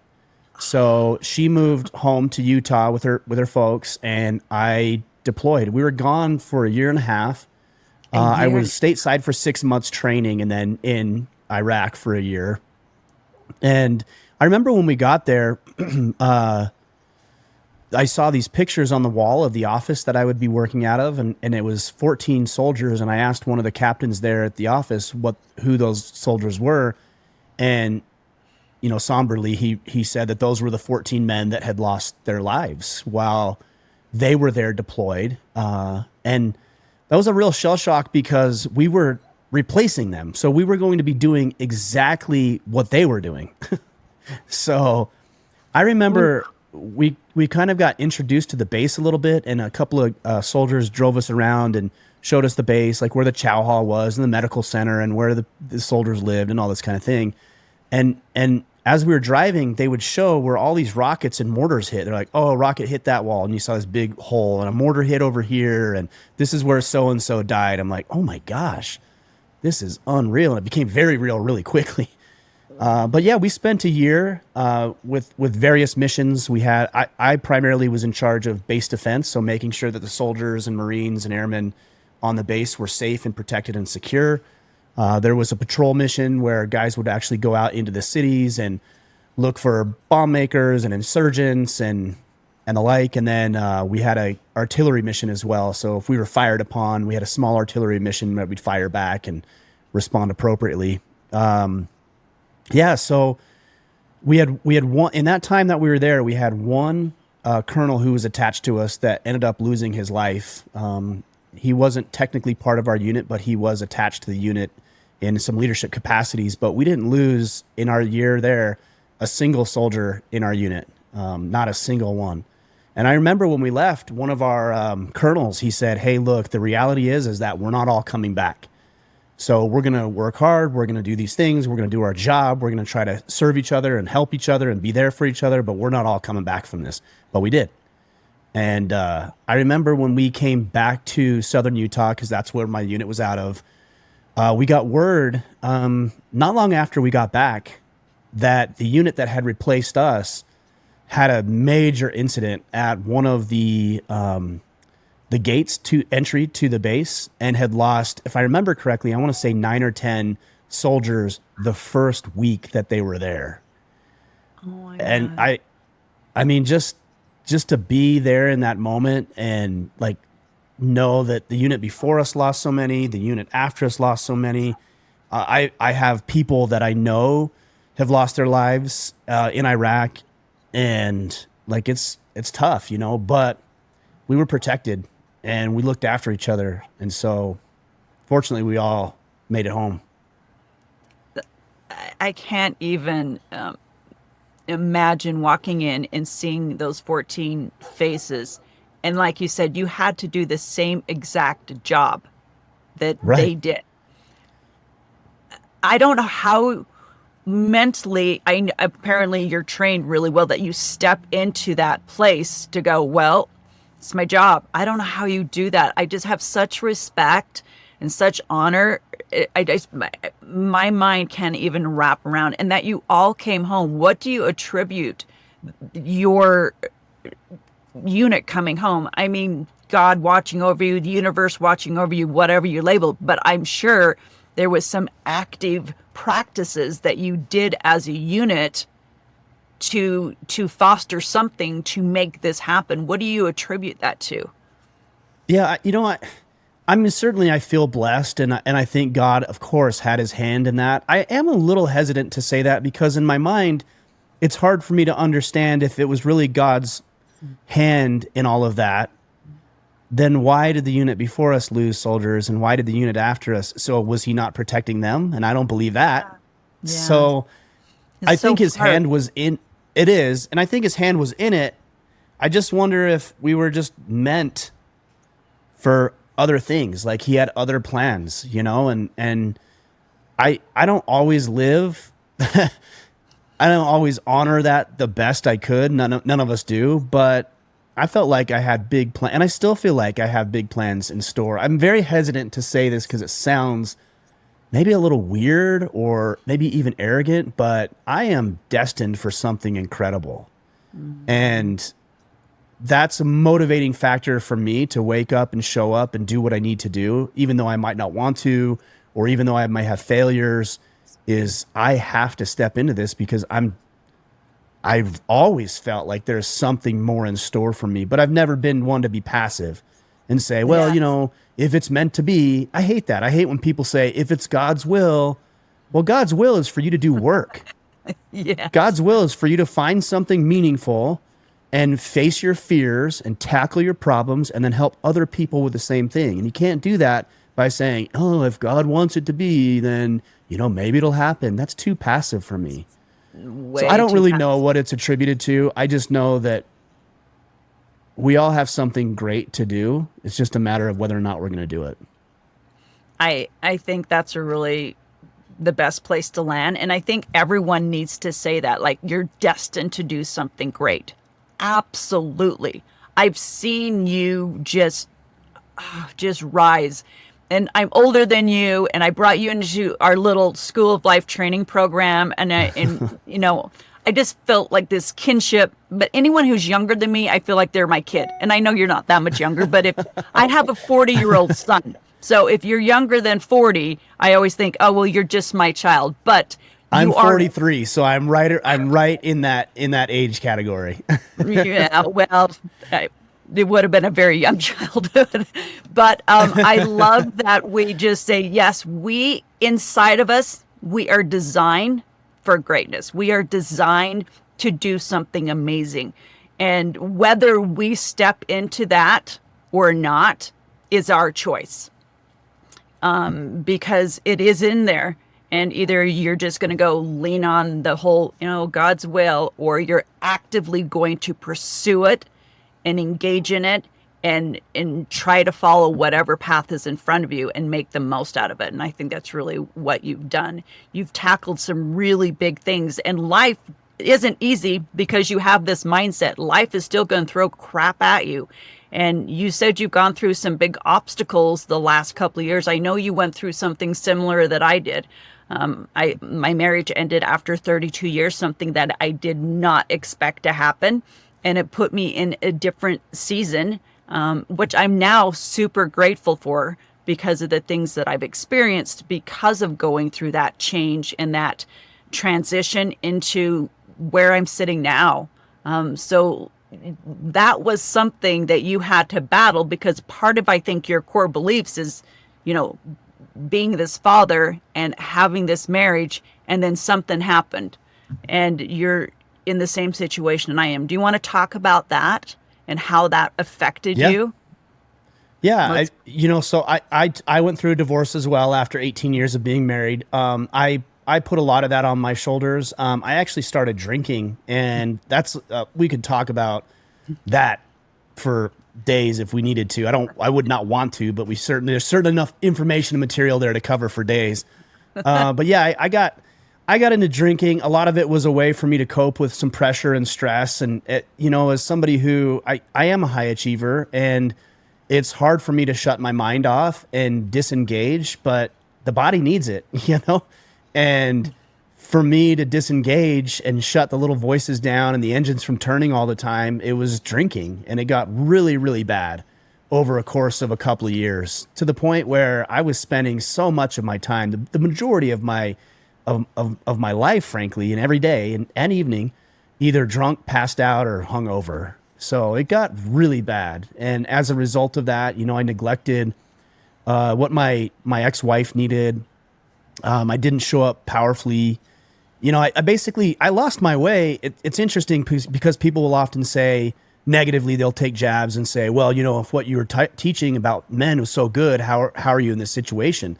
So she moved home to Utah with her folks, and I deployed. We were gone for a year and a half. I was stateside for 6 months training, and then in Iraq for a year. And I remember when we got there, I saw these pictures on the wall of the office that I would be working out of, and it was 14 soldiers. And I asked one of the captains there at the office who those soldiers were. And, somberly, he said that those were the 14 men that had lost their lives while they were there deployed. And that was a real shell shock because we were replacing them. So we were going to be doing exactly what they were doing. So I remember we kind of got introduced to the base a little bit, and a couple of soldiers drove us around and showed us the base, like where the chow hall was and the medical center and where the soldiers lived and all this kind of thing. And as we were driving, they would show where all these rockets and mortars hit. They're like, oh, a rocket hit that wall, and you saw this big hole, and a mortar hit over here, and this is where so-and-so died. I'm like, oh my gosh, this is unreal. And it became very real really quickly. But yeah, we spent a year with various missions. I primarily was in charge of base defense, so making sure that the soldiers and Marines and airmen on the base were safe and protected and secure. There was a patrol mission where guys would actually go out into the cities and look for bomb makers and insurgents and the like. And then we had a artillery mission as well. So if we were fired upon, we had a small artillery mission that we'd fire back and respond appropriately. Yeah, so we had one in that time that we were there. We had one colonel who was attached to us that ended up losing his life. He wasn't technically part of our unit, but he was attached to the unit in some leadership capacities. But we didn't lose in our year there a single soldier in our unit, not a single one. And I remember when we left, one of our colonels, he said, "Hey, look, the reality is that we're not all coming back. So we're going to work hard. We're going to do these things. We're going to do our job. We're going to try to serve each other and help each other and be there for each other. But we're not all coming back from this." But we did. And I remember when we came back to Southern Utah, because that's where my unit was out of, we got word not long after we got back that the unit that had replaced us had a major incident at one of the gates to entry to the base and had lost, if I remember correctly, I want to say 9 or 10 soldiers the first week that they were there. Oh my and God. I mean, just to be there in that moment and like know that the unit before us lost so many, the unit after us lost so many. I have people that I know have lost their lives in Iraq, and like it's tough, you know, but we were protected and we looked after each other. And so fortunately we all made it home. I can't even imagine walking in and seeing those 14 faces. And like you said, you had to do the same exact job that they did. I don't know how mentally, apparently you're trained really well that you step into that place to go, well, it's my job. I don't know how you do that. I just have such respect and such honor. My mind can't even wrap around. And that you all came home. What do you attribute your unit coming home? I mean, God watching over you, the universe watching over you, whatever you label. But I'm sure there was some active practices that you did as a unit to foster something to make this happen. What do you attribute that to? Yeah, you know what? I mean, certainly I feel blessed, and I think God, of course, had his hand in that. I am a little hesitant to say that because in my mind, it's hard for me to understand if it was really God's hand in all of that. Then why did the unit before us lose soldiers, and why did the unit after us? So was he not protecting them? And I don't believe that. Yeah. So It's I think so his hard. hand was in it is, and I think his hand was in it. I just wonder if we were just meant for other things, like he had other plans, you know, and I don't always live I don't always honor that the best I could. None of us do, but I felt like I had big plans, and I still feel like I have big plans in store. I'm very hesitant to say this because it sounds maybe a little weird or maybe even arrogant, but I am destined for something incredible. And that's a motivating factor for me to wake up and show up and do what I need to do, even though I might not want to, or even though I might have failures, is I have to step into this because I've always felt like there's something more in store for me, but I've never been one to be passive and say, well, you know, if it's meant to be. I hate that. I hate when people say, if it's God's will. Well, God's will is for you to do work. Yeah. God's will is for you to find something meaningful and face your fears and tackle your problems and then help other people with the same thing. And you can't do that by saying, oh, if God wants it to be, then, you know, maybe it'll happen. That's too passive for me. way I don't too really fast. know what it's attributed to. I just know that we all have something great to do. It's just a matter of whether or not we're going to do it. I think that's a really the best place to land. And I think everyone needs to say that, like, you're destined to do something great. Absolutely. I've seen you just rise. And I'm older than you, and I brought you into our little School of Life training program. And I just felt like this kinship. But anyone who's younger than me, I feel like they're my kid. And I know you're not that much younger, but if I have a 40-year-old son, so if you're younger than 40, I always think, oh, well, you're just my child. But I'm 43, so I'm right in that age category. Yeah, well, it would have been a very young childhood. But I love that we just say, yes, we inside of us, we are designed for greatness. We are designed to do something amazing. And whether we step into that or not is our choice. Because it is in there. And either you're just going to go lean on the whole, God's will, or you're actively going to pursue it and engage in it and try to follow whatever path is in front of you and make the most out of it. And I think that's really what you've done. You've tackled some really big things, and life isn't easy because you have this mindset. Life is still going to throw crap at you. And you said you've gone through some big obstacles the last couple of years. I know you went through something similar that I did. My marriage ended after 32 years, something that I did not expect to happen. And it put me in a different season, which I'm now super grateful for because of the things that I've experienced because of going through that change and that transition into where I'm sitting now. So that was something that you had to battle, because part of, I think, your core beliefs is, being this father and having this marriage, and then something happened and you're in the same situation I am. Do you want to talk about that and how that affected you? Yeah. So I went through a divorce as well after 18 years of being married. I put a lot of that on my shoulders. I actually started drinking, and that's, we could talk about that for days if we needed to. I would not want to, but there's certain enough information and material there to cover for days. But yeah, I got into drinking. A lot of it was a way for me to cope with some pressure and stress. And as somebody who I am a high achiever, and it's hard for me to shut my mind off and disengage, but the body needs it, and for me to disengage and shut the little voices down and the engines from turning all the time, it was drinking. And it got really, really bad over a course of a couple of years, to the point where I was spending so much of my time, the majority of my life, frankly, and every day and evening, either drunk, passed out, or hungover. So it got really bad. And as a result of that, I neglected what my ex-wife needed. I didn't show up powerfully. I lost my way. It's interesting because people will often say negatively, they'll take jabs and say, well, if what you were teaching about men was so good, how are you in this situation?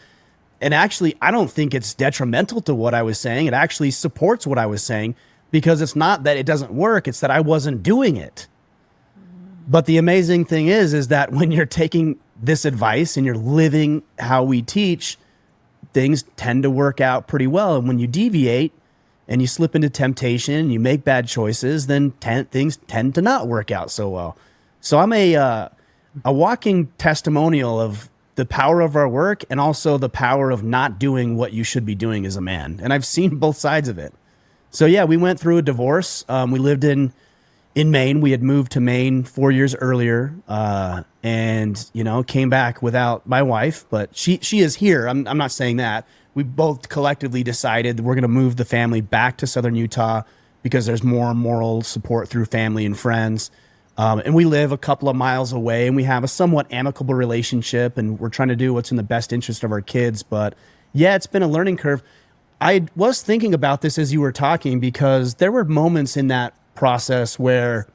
And actually, I don't think it's detrimental to what I was saying. It actually supports what I was saying, because it's not that it doesn't work. It's that I wasn't doing it. But the amazing thing is that when you're taking this advice and you're living how we teach, things tend to work out pretty well. And when you deviate and you slip into temptation and you make bad choices, then things tend to not work out so well. So I'm a walking testimonial of the power of our work, and also the power of not doing what you should be doing as a man. And I've seen both sides of it. So yeah, we went through a divorce. We lived in Maine. We had moved to Maine 4 years earlier, and came back without my wife, but she is here. I'm not saying that. We both collectively decided that we're going to move the family back to Southern Utah because there's more moral support through family and friends. And we live a couple of miles away, and we have a somewhat amicable relationship, and we're trying to do what's in the best interest of our kids. But yeah, it's been a learning curve. I was thinking about this as you were talking, because there were moments in that process where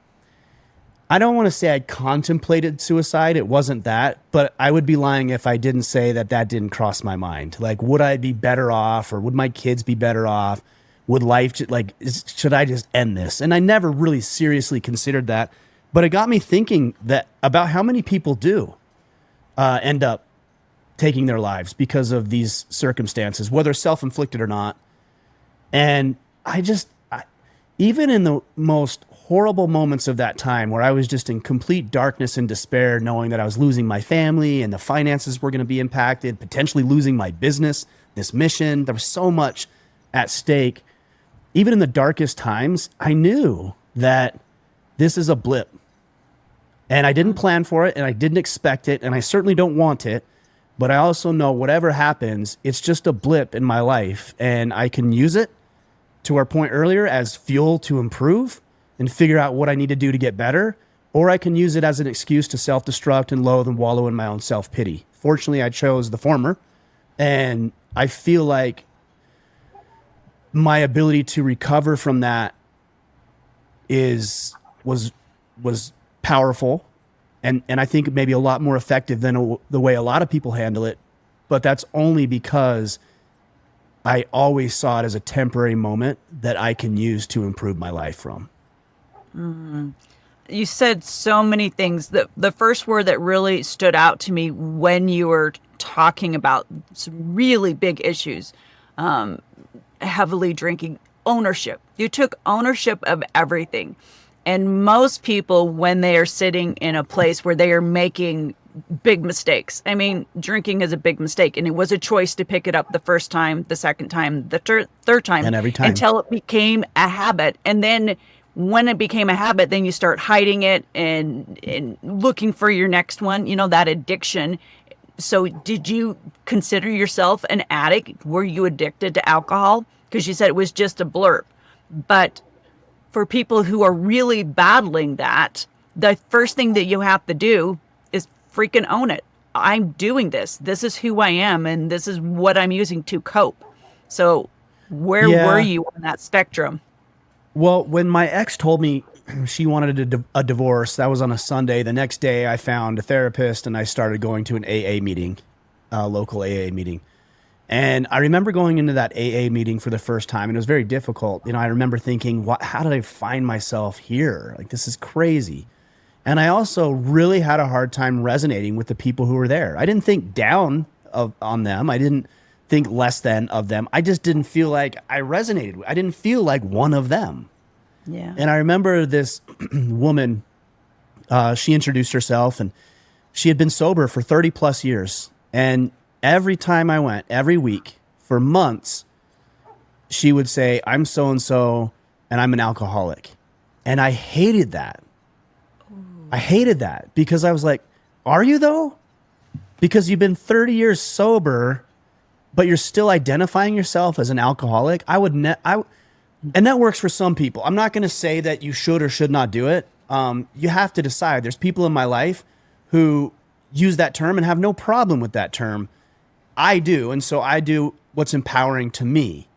I don't want to say I contemplated suicide. It wasn't that, but I would be lying if I didn't say that didn't cross my mind. Like, would I be better off, or would my kids be better off? would should I just end this? And I never really seriously considered that, but it got me thinking that about how many people do end up taking their lives because of these circumstances, whether self-inflicted or not. And even in the most horrible moments of that time where I was just in complete darkness and despair, knowing that I was losing my family and the finances were going to be impacted, potentially losing my business, this mission, there was so much at stake. Even in the darkest times, I knew that this is a blip. And I didn't plan for it, and I didn't expect it, and I certainly don't want it. But I also know whatever happens, it's just a blip in my life, and I can use it, to our point earlier, as fuel to improve and figure out what I need to do to get better, or I can use it as an excuse to self-destruct and loathe and wallow in my own self-pity. Fortunately, I chose the former, and I feel like my ability to recover from that was powerful. And I think maybe a lot more effective than the way a lot of people handle it. But that's only because I always saw it as a temporary moment that I can use to improve my life from. You said so many things. The first word that really stood out to me when you were talking about some really big issues, heavily drinking, ownership. You took ownership of everything. And most people, when they are sitting in a place where they are making big mistakes, I mean, drinking is a big mistake. And it was a choice to pick it up the first time, the second time, the third time. And every time. Until it became a habit. And then when it became a habit, then you start hiding it and looking for your next one, that addiction. So did you consider yourself an addict? Were you addicted to alcohol? Because you said it was just a blurb. But for people who are really battling that, the first thing that you have to do is freaking own it. I'm doing this. This is who I am, and this is what I'm using to cope. So where were you on that spectrum? Well, when my ex told me she wanted a divorce, that was on a Sunday. The next day I found a therapist and I started going to an AA meeting, a local AA meeting. And I remember going into that AA meeting for the first time, and it was very difficult. I remember thinking, how did I find myself here? Like, this is crazy. And I also really had a hard time resonating with the people who were there. I didn't think down on them. I didn't think less than of them. I just didn't feel like I resonated. I didn't feel like one of them. Yeah. And I remember this woman, she introduced herself, and she had been sober for 30 plus years. And every time I went, every week, for months, she would say, I'm so-and-so, and I'm an alcoholic. And I hated that. I hated that because I was like, are you though? Because you've been 30 years sober, but you're still identifying yourself as an alcoholic. And that works for some people. I'm not going to say that you should or should not do it. You have to decide. There's people in my life who use that term and have no problem with that term. I do. And so I do what's empowering to me.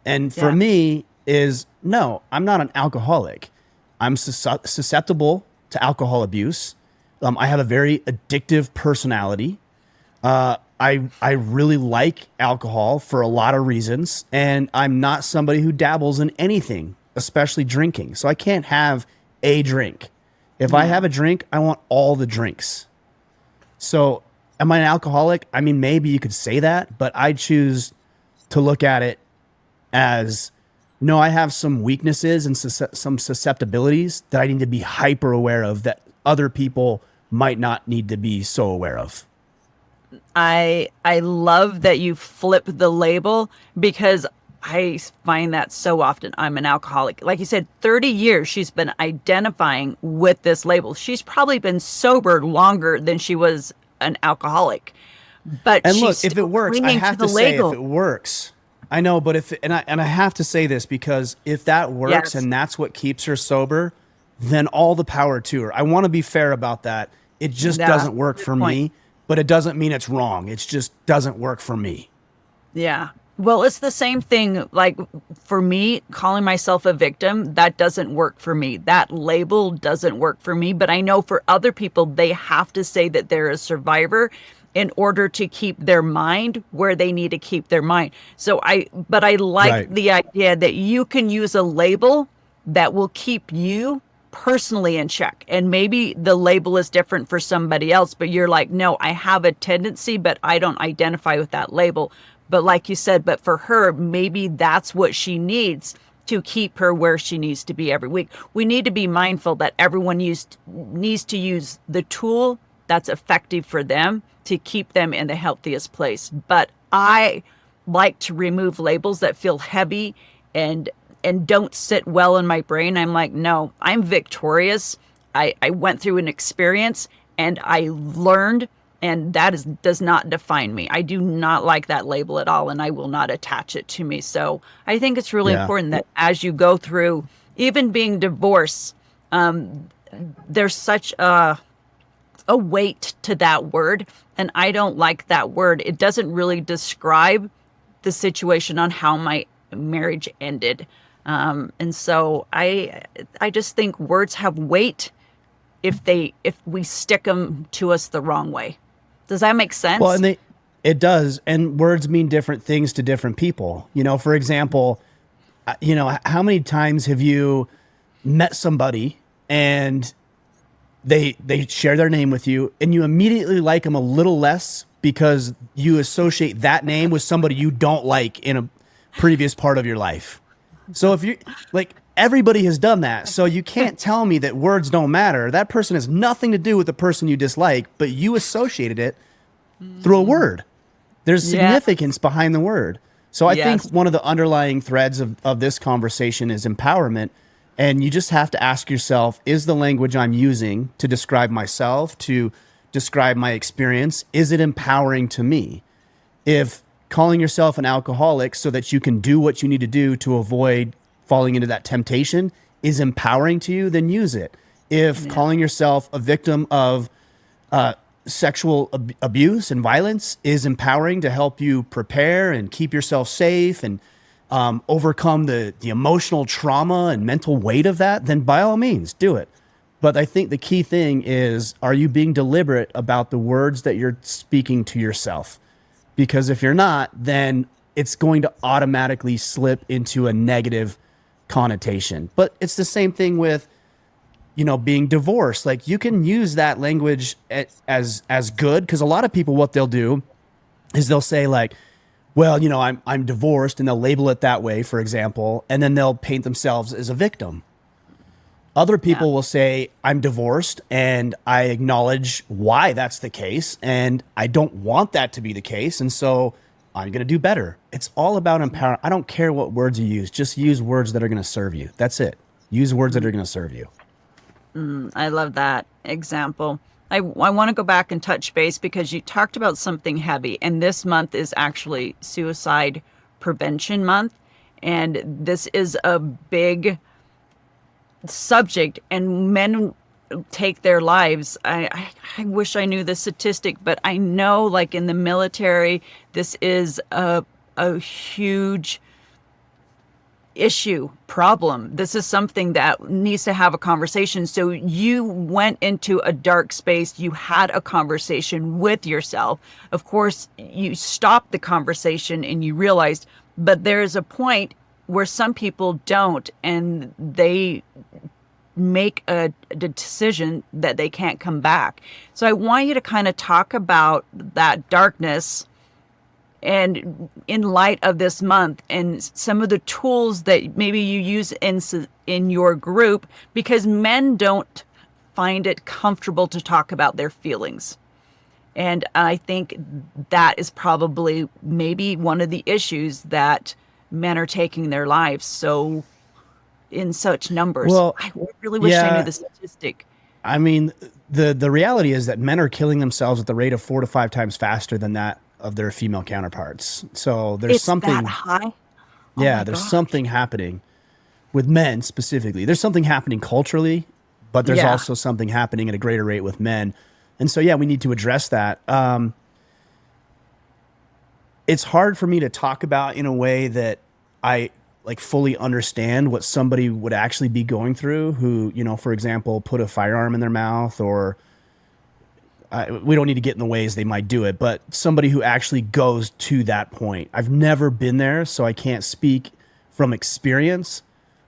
And for me is, no, I'm not an alcoholic. I'm susceptible to alcohol abuse. I have a very addictive personality. I really like alcohol for a lot of reasons. And I'm not somebody who dabbles in anything, especially drinking. So I can't have a drink. If I have a drink, I want all the drinks. So am I an alcoholic? I mean, maybe you could say that, but I choose to look at it as, no, I have some weaknesses and some susceptibilities that I need to be hyper aware of that other people might not need to be so aware of. I love that you flip the label because I find that so often. I'm an alcoholic. Like you said, 30 years she's been identifying with this label. She's probably been sober longer than she was an alcoholic. But and she's look, if it works, I have to say if it works. I know, but I have to say this because if that works and that's what keeps her sober, then all the power to her. I want to be fair about that. It just doesn't work for me, but it doesn't mean it's wrong. It just doesn't work for me. Yeah. Well, it's the same thing. Like for me, calling myself a victim, that doesn't work for me. That label doesn't work for me. But I know for other people, they have to say that they're a survivor. in order to keep their mind where they need to keep their mind. So I like Right. the idea that you can use a label that will keep you personally in check. And maybe the label is different for somebody else, but you're like, no, I have a tendency, but I don't identify with that label. But like you said, but for her, maybe that's what she needs to keep her where she needs to be every week. We need to be mindful that everyone needs to use the tool that's effective for them to keep them in the healthiest place. But I like to remove labels that feel heavy and don't sit well in my brain. I'm like, no, I'm victorious. I went through an experience and I learned, and that does not define me. I do not like that label at all, and I will not attach it to me. So I think it's really Yeah. important that as you go through, even being divorced, there's such a weight to that word, and I don't like that word. It doesn't really describe the situation on how my marriage ended. And so I just think words have weight if we stick them to us the wrong way. Does that make sense? Well, it does. And words mean different things to different people. For example, how many times have you met somebody and they share their name with you and you immediately like them a little less because you associate that name with somebody you don't like in a previous part of your life. So if you like, everybody has done that. So you can't tell me that words don't matter. That person has nothing to do with the person you dislike, but you associated it through a word. There's significance behind the word. So I think one of the underlying threads of this conversation is empowerment. And you just have to ask yourself, is the language I'm using to describe myself, to describe my experience, is it empowering to me? If calling yourself an alcoholic so that you can do what you need to do to avoid falling into that temptation is empowering to you, then use it. If calling yourself a victim of sexual abuse and violence is empowering to help you prepare and keep yourself safe and overcome the emotional trauma and mental weight of that, then by all means, do it. But I think the key thing is, are you being deliberate about the words that you're speaking to yourself? Because if you're not, then it's going to automatically slip into a negative connotation. But it's the same thing with, being divorced. Like, you can use that language as good, because a lot of people, what they'll do is they'll say like, well, I'm divorced, and they'll label it that way, for example, and then they'll paint themselves as a victim. Other people will say, I'm divorced and I acknowledge why that's the case, and I don't want that to be the case, and so I'm going to do better. It's all about empowerment. I don't care what words you use. Just use words that are going to serve you. That's it. Use words that are going to serve you. I love that example. I want to go back and touch base because you talked about something heavy, and this month is actually Suicide Prevention Month, and this is a big subject, and men take their lives. I wish I knew the statistic, but I know, like in the military, this is a huge problem. This is something that needs to have a conversation. So you went into a dark space. You had a conversation with yourself. Of course, you stopped the conversation and you realized, but there's a point where some people don't, and they make a decision that they can't come back. So I want you to kind of talk about that darkness, and in light of this month, and some of the tools that maybe you use in your group, because men don't find it comfortable to talk about their feelings. And I think that is probably maybe one of the issues that men are taking their lives so in such numbers. Well, I really wish I knew the statistic. I mean, the reality is that men are killing themselves at the rate of 4 to 5 times faster than that of their female counterparts. So there's something that high. There's something happening with men specifically. There's something happening culturally, but there's also something happening at a greater rate with men. And so, we need to address that. It's hard for me to talk about in a way that I fully understand what somebody would actually be going through who, for example, put a firearm in their mouth, or we don't need to get in the ways they might do it, but somebody who actually goes to that point. I've never been there, so I can't speak from experience.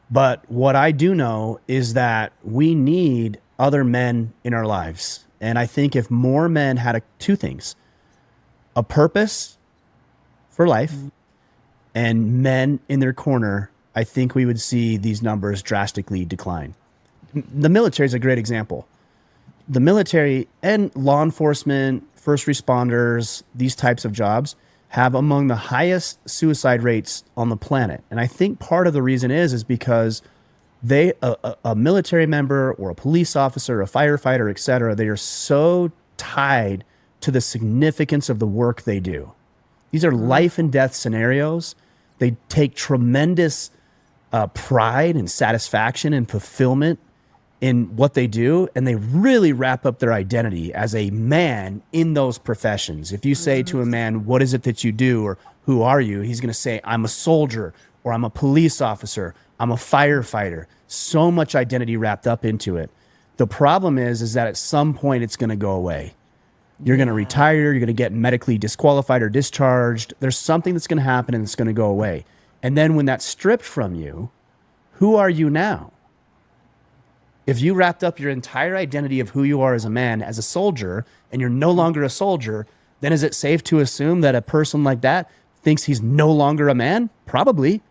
But what I do know is that we need other men in our lives. And I think if more men had two things, a purpose for life and men in their corner, I think we would see these numbers drastically decline. The military is a great example. The military and law enforcement, first responders, these types of jobs have among the highest suicide rates on the planet. And I think part of the reason is because a military member or a police officer, a firefighter, et cetera, they are so tied to the significance of the work they do. These are life and death scenarios. They take tremendous pride and satisfaction and fulfillment in what they do, and they really wrap up their identity as a man in those professions. If you say to a man, what is it that you do, or who are you? He's going to say, I'm a soldier, or I'm a police officer, I'm a firefighter. So much identity wrapped up into it. The problem is that at some point it's going to go away. You're going to retire, you're going to get medically disqualified or discharged. There's something that's going to happen and it's going to go away. And then when that's stripped from you, who are you now? If you wrapped up your entire identity of who you are as a man, as a soldier, and you're no longer a soldier, then is it safe to assume that a person like that thinks he's no longer a man? Probably.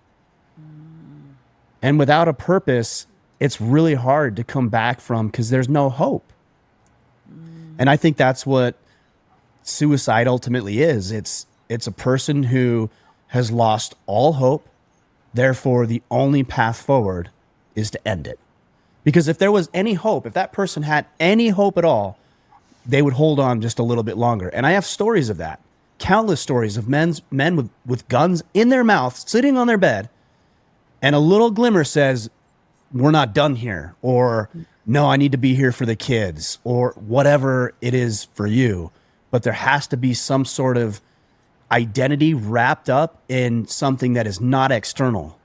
And without a purpose, it's really hard to come back from because there's no hope. And I think that's what suicide ultimately is. It's a person who has lost all hope. Therefore, the only path forward is to end it. Because if there was any hope, if that person had any hope at all, they would hold on just a little bit longer. And I have stories of that. Countless stories of men with guns in their mouths, sitting on their bed, and a little glimmer says, we're not done here, or no, I need to be here for the kids, or whatever it is for you. But there has to be some sort of identity wrapped up in something that is not external.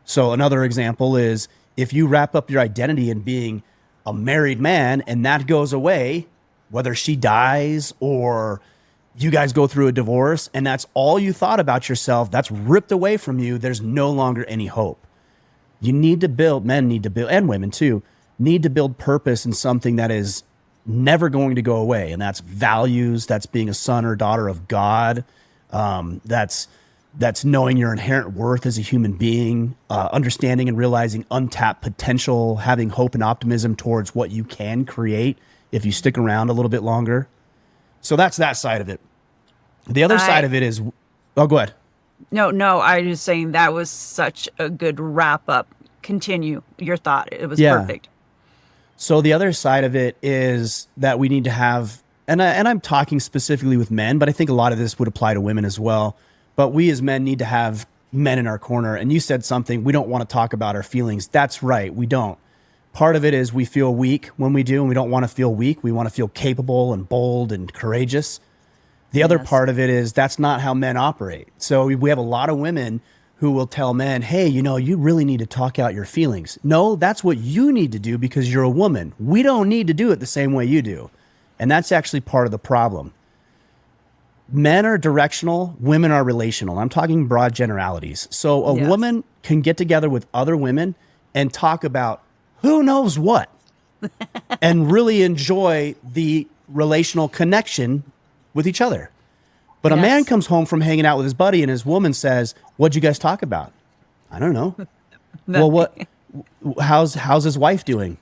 So another example is if you wrap up your identity in being a married man and that goes away, whether she dies or you guys go through a divorce and that's all you thought about yourself, that's ripped away from you, there's no longer any hope. You need to build, men need to build, and women too, need to build purpose in something that is never going to go away. And that's values, that's being a son or daughter of God. That's knowing your inherent worth as a human being, understanding and realizing untapped potential, having hope and optimism towards what you can create if you stick around a little bit longer. So that's that side of it. The other side of it is, oh, go ahead. No, I was just saying that was such a good wrap up. Continue your thought. It was perfect. So the other side of it is that we need to have, and I'm talking specifically with men, but I think a lot of this would apply to women as well. But we as men need to have men in our corner. And you said something, we don't want to talk about our feelings. That's right, we don't. Part of it is we feel weak when we do, and we don't want to feel weak. We want to feel capable and bold and courageous. The other part of it is that's not how men operate. So we have a lot of women who will tell men, hey, you really need to talk out your feelings. No, that's what you need to do because you're a woman. We don't need to do it the same way you do. And that's actually part of the problem. Men are directional, women are relational. I'm talking broad generalities. So a woman can get together with other women and talk about who knows what and really enjoy the relational connection with each other. But a man comes home from hanging out with his buddy and his woman says, what'd you guys talk about? I don't know. Well, how's his wife doing?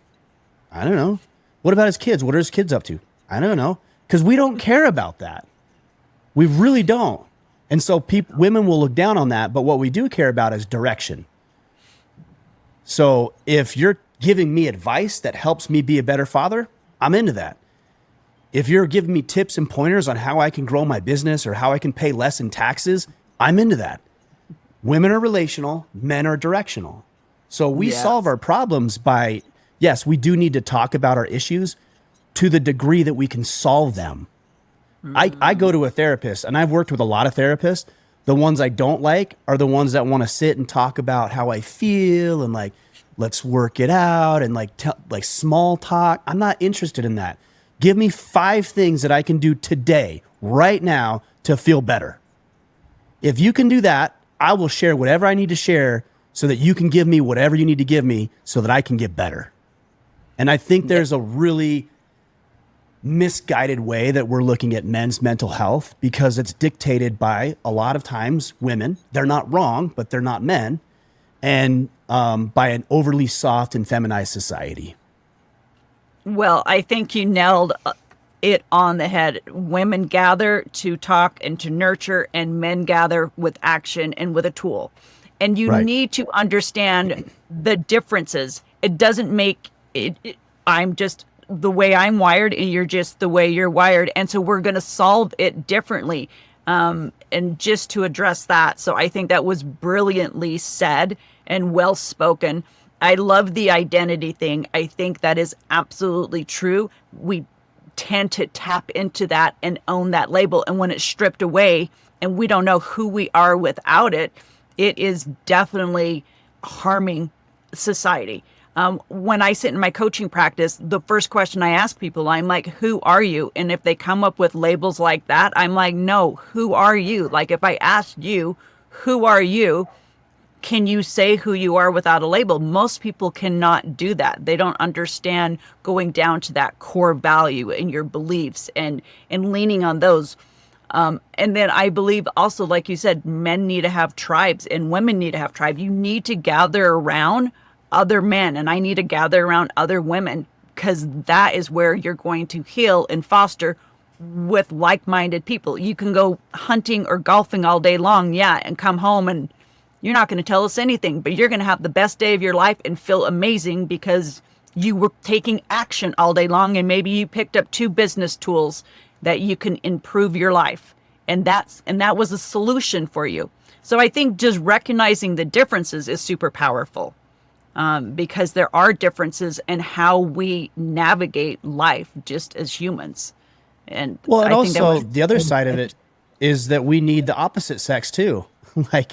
I don't know. What about his kids? What are his kids up to? I don't know. Because we don't care about that. We really don't. And so women will look down on that, but what we do care about is direction. So if you're giving me advice that helps me be a better father, I'm into that. If you're giving me tips and pointers on how I can grow my business or how I can pay less in taxes, I'm into that. Women are relational, men are directional. So we solve our problems by, yes, we do need to talk about our issues to the degree that we can solve them. I go to a therapist, and I've worked with a lot of therapists. The ones I don't like are the ones that want to sit and talk about how I feel and let's work it out and like small talk. I'm not interested in that. Give me 5 things that I can do today, right now, to feel better. If you can do that, I will share whatever I need to share so that you can give me whatever you need to give me so that I can get better. And I think there's a really misguided way that we're looking at men's mental health because it's dictated by a lot of times women. They're not wrong, but they're not men. And by an overly soft and feminized society. Well, I think you nailed it on the head. Women gather to talk and to nurture, and men gather with action and with a tool. And you need to understand the differences. It doesn't make it, I'm just the way I'm wired and you're just the way you're wired. And so we're going to solve it differently. And just to address that. So I think that was brilliantly said and well spoken. I love the identity thing. I think that is absolutely true. We tend to tap into that and own that label. And when it's stripped away and we don't know who we are without it, it is definitely harming society. When I sit in my coaching practice, the first question I ask people, I'm like, who are you? And if they come up with labels like that, I'm like, no, who are you? Like if I asked you, who are you? Can you say who you are without a label? Most people cannot do that. They don't understand going down to that core value and your beliefs and leaning on those. And then I believe also, like you said, men need to have tribes and women need to have tribes. You need to gather around other men, and I need to gather around other women, because that is where you're going to heal and foster with like-minded people. You can go hunting or golfing all day long, and come home and you're not going to tell us anything, but you're going to have the best day of your life and feel amazing because you were taking action all day long, and maybe you picked up 2 business tools that you can improve your life. And that was a solution for you. So I think just recognizing the differences is super powerful, because there are differences in how we navigate life just as humans. And well, and also the other side of it is that we need the opposite sex too. Like,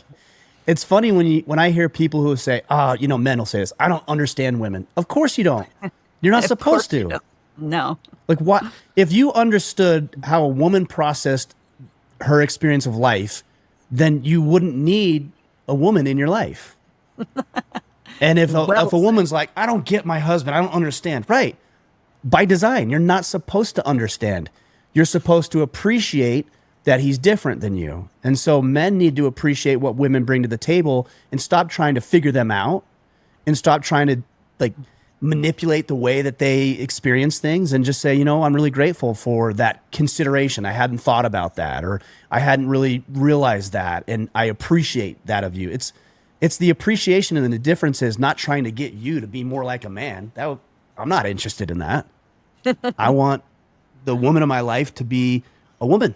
it's funny when I hear people who say, men will say this, I don't understand women. Of course you don't. You're not supposed to. No. Like, what if you understood how a woman processed her experience of life, then you wouldn't need a woman in your life. And if a woman's like, I don't get my husband, I don't understand. Right. By design, you're not supposed to understand. You're supposed to appreciate that he's different than you. And so men need to appreciate what women bring to the table and stop trying to figure them out and stop trying to manipulate the way that they experience things, and just say, I'm really grateful for that consideration. I hadn't thought about that, or I hadn't really realized that, and I appreciate that of you. It's the appreciation, and the difference is not trying to get you to be more like a man. I'm not interested in that. I want the woman of my life to be a woman.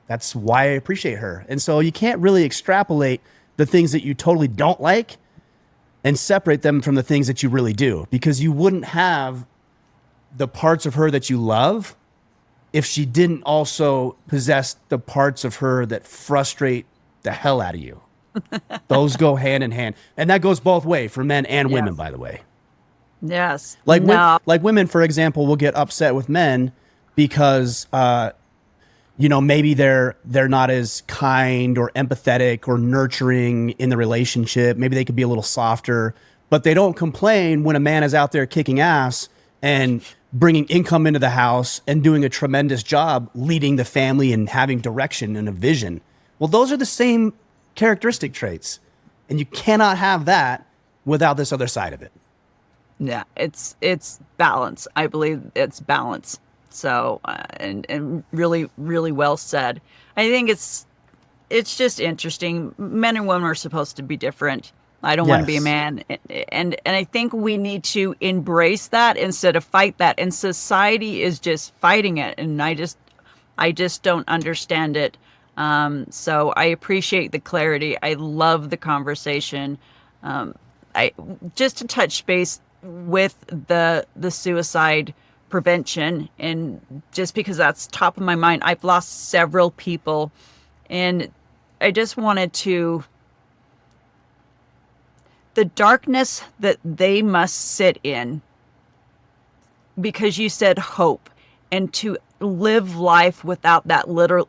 That's why I appreciate her. And so you can't really extrapolate the things that you totally don't like and separate them from the things that you really do, because you wouldn't have the parts of her that you love if she didn't also possess the parts of her that frustrate the hell out of you. Those go hand in hand. And that goes both ways for men and women, by the way. Yes. Like women, for example, will get upset with men because, maybe they're not as kind or empathetic or nurturing in the relationship. Maybe they could be a little softer, but they don't complain when a man is out there kicking ass and bringing income into the house and doing a tremendous job leading the family and having direction and a vision. Well, those are the same characteristic traits, and you cannot have that without this other side of it. Yeah, it's balance. I believe it's balance. So, and really, really well said. I think it's just interesting. Men and women are supposed to be different. I don't want to be a man. And I think we need to embrace that instead of fight that. And society is just fighting it. And I just don't understand it. So I appreciate the clarity. I love the conversation. I just to touch base with the suicide prevention, and just because that's top of my mind, I've lost several people, and I just wanted to, the darkness that they must sit in, because you said hope, and to live life without that little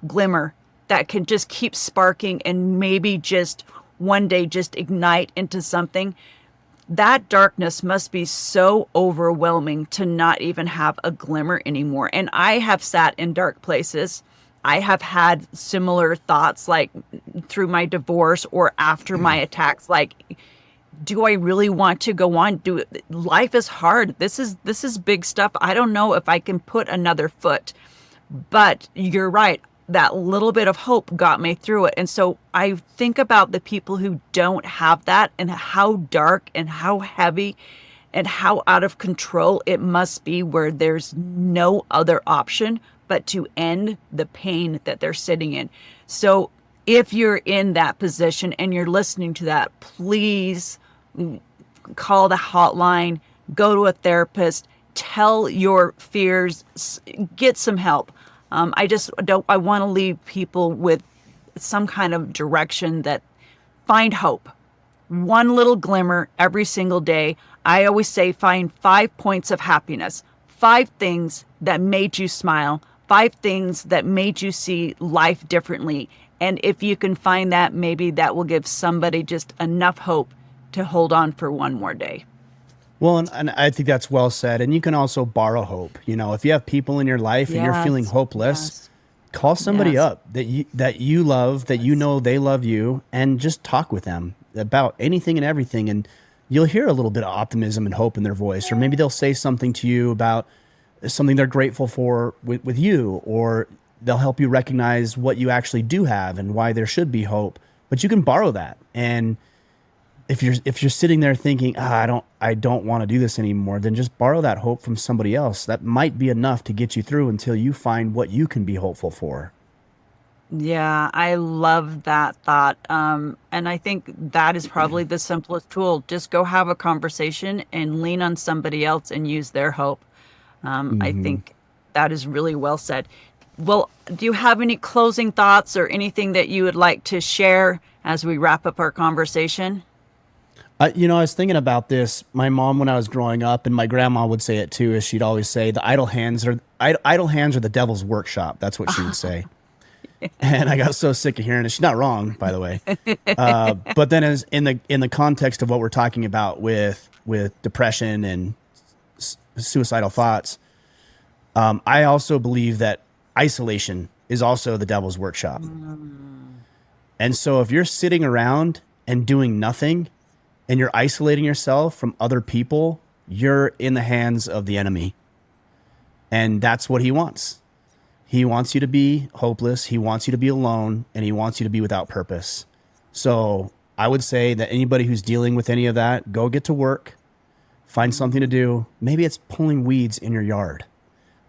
glimmer that can just keep sparking and maybe just one day just ignite into something. That darkness must be so overwhelming to not even have a glimmer anymore. And I have sat in dark places. I have had similar thoughts, like through my divorce or after my attacks, like, do I really want to go on? Life is hard. This is big stuff. I don't know if I can put another foot. But you're right. That little bit of hope got me through it. And so I think about the people who don't have that, and how dark and how heavy and how out of control it must be, where there's no other option but to end the pain that they're sitting in. So if you're in that position and you're listening to that, please call the hotline, go to a therapist, tell your fears, get some help. I want to leave people with some kind of direction, that find hope. One little glimmer every single day. I always say find 5 points of happiness, 5 things that made you smile, 5 things that made you see life differently. And if you can find that, maybe that will give somebody just enough hope to hold on for one more day. Well, and I think that's well said. And you can also borrow hope. You know, if you have people in your life and you're feeling hopeless, call somebody up that you love, that you know they love you, and just talk with them about anything and everything. And you'll hear a little bit of optimism and hope in their voice, or maybe they'll say something to you about something they're grateful for with you, or they'll help you recognize what you actually do have and why there should be hope. But you can borrow that. And if you're sitting there thinking, I don't want to do this anymore, then just borrow that hope from somebody else. That might be enough to get you through until you find what you can be hopeful for. Yeah, I love that thought. And I think that is probably the simplest tool. Just go have a conversation and lean on somebody else and use their hope. I think that is really well said. Well, do you have any closing thoughts or anything that you would like to share as we wrap up our conversation? I was thinking about this. My mom, when I was growing up, and my grandma would say it too, is she'd always say the idle hands are the devil's workshop. That's what she would say. And I got so sick of hearing it. She's not wrong, by the way. But then, as in the context of what we're talking about with depression and suicidal thoughts, I also believe that isolation is also the devil's workshop. And so, if you're sitting around and doing nothing, and you're isolating yourself from other people, you're in the hands of the enemy. And that's what he wants. He wants you to be hopeless. He wants you to be alone, and he wants you to be without purpose. So I would say that anybody who's dealing with any of that, go get to work, find something to do. Maybe it's pulling weeds in your yard,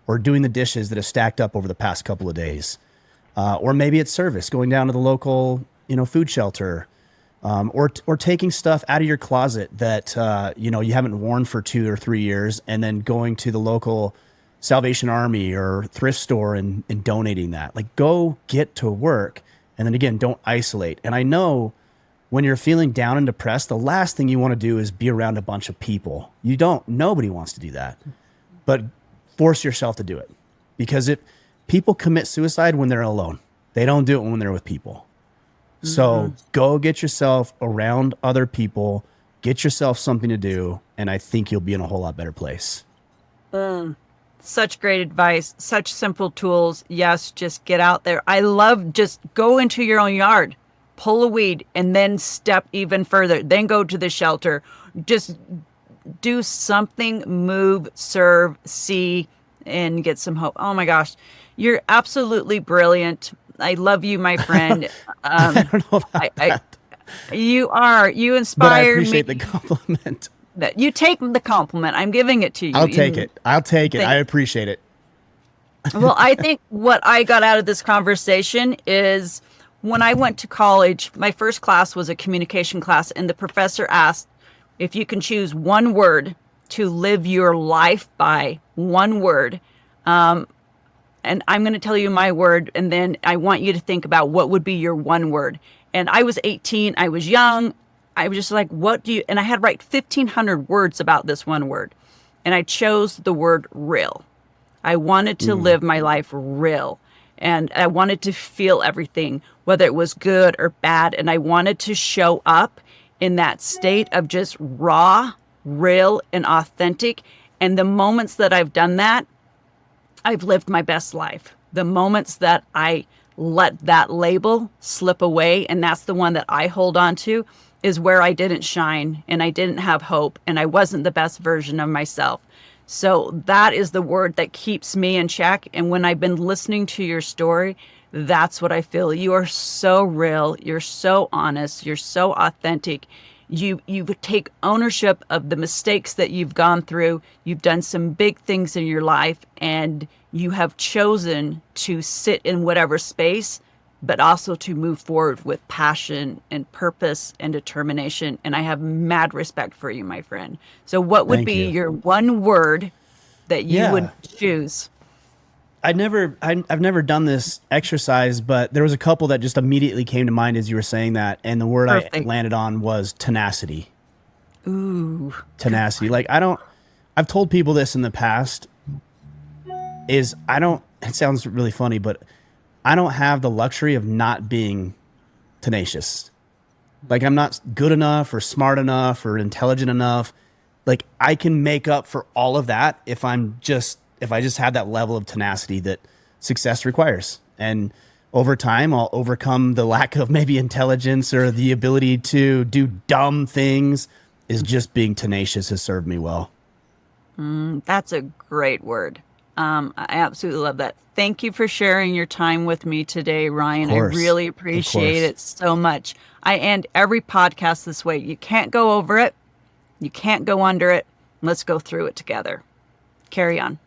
or doing the dishes that have stacked up over the past couple of days. Or maybe it's service, going down to the local, food shelter, or taking stuff out of your closet that, you haven't worn for 2 or 3 years, and then going to the local Salvation Army or thrift store and donating that. Like, go get to work. And then again, don't isolate. And I know when you're feeling down and depressed, the last thing you want to do is be around a bunch of people. Nobody wants to do that, but force yourself to do it, because people commit suicide when they're alone. They don't do it when they're with people. So go get yourself around other people, get yourself something to do, and I think you'll be in a whole lot better place. Such great advice, such simple tools. Yes, just get out there. I love, just go into your own yard, pull a weed, and then step even further. Then go to the shelter. Just do something, move, serve, see, and get some hope. Oh my gosh, you're absolutely brilliant. I love you, my friend. I don't know about that. You inspire me. But I appreciate the compliment. That you take the compliment. I'm giving it to you. I'll take it. I appreciate it. Well, I think what I got out of this conversation is, when I went to college, my first class was a communication class, and the professor asked if you can choose one word to live your life by, one word. And I'm going to tell you my word, and then I want you to think about what would be your one word. And I was 18. I was young. I was just like, and I had to write 1,500 words about this one word. And I chose the word real. I wanted to live my life real, and I wanted to feel everything, whether it was good or bad. And I wanted to show up in that state of just raw, real, and authentic. And the moments that I've done that, I've lived my best life. The moments that I let that label slip away, and that's the one that I hold on to, is where I didn't shine and I didn't have hope and I wasn't the best version of myself. So that is the word that keeps me in check. And when I've been listening to your story, that's what I feel. You are so real. You're so honest. You're so authentic. You take ownership of the mistakes that you've gone through. You've done some big things in your life, and you have chosen to sit in whatever space, but also to move forward with passion and purpose and determination. And I have mad respect for you, my friend. So what would Thank be you. your one word that you Yeah. would choose? I've never done this exercise, but there was a couple that just immediately came to mind as you were saying that. And the word I Perfect. landed on was tenacity. Ooh. Tenacity. Like I've told people this in the past, it sounds really funny, but I don't have the luxury of not being tenacious. Like I'm not good enough or smart enough or intelligent enough. Like I can make up for all of that if I just have that level of tenacity that success requires. And over time, I'll overcome the lack of maybe intelligence or the ability to do dumb things. Is just being tenacious has served me well. That's a great word. I absolutely love that. Thank you for sharing your time with me today, Ryan. I course. really Of appreciate course. it so much. I end every podcast this way. You can't go over it. You can't go under it. Let's go through it together. Carry on.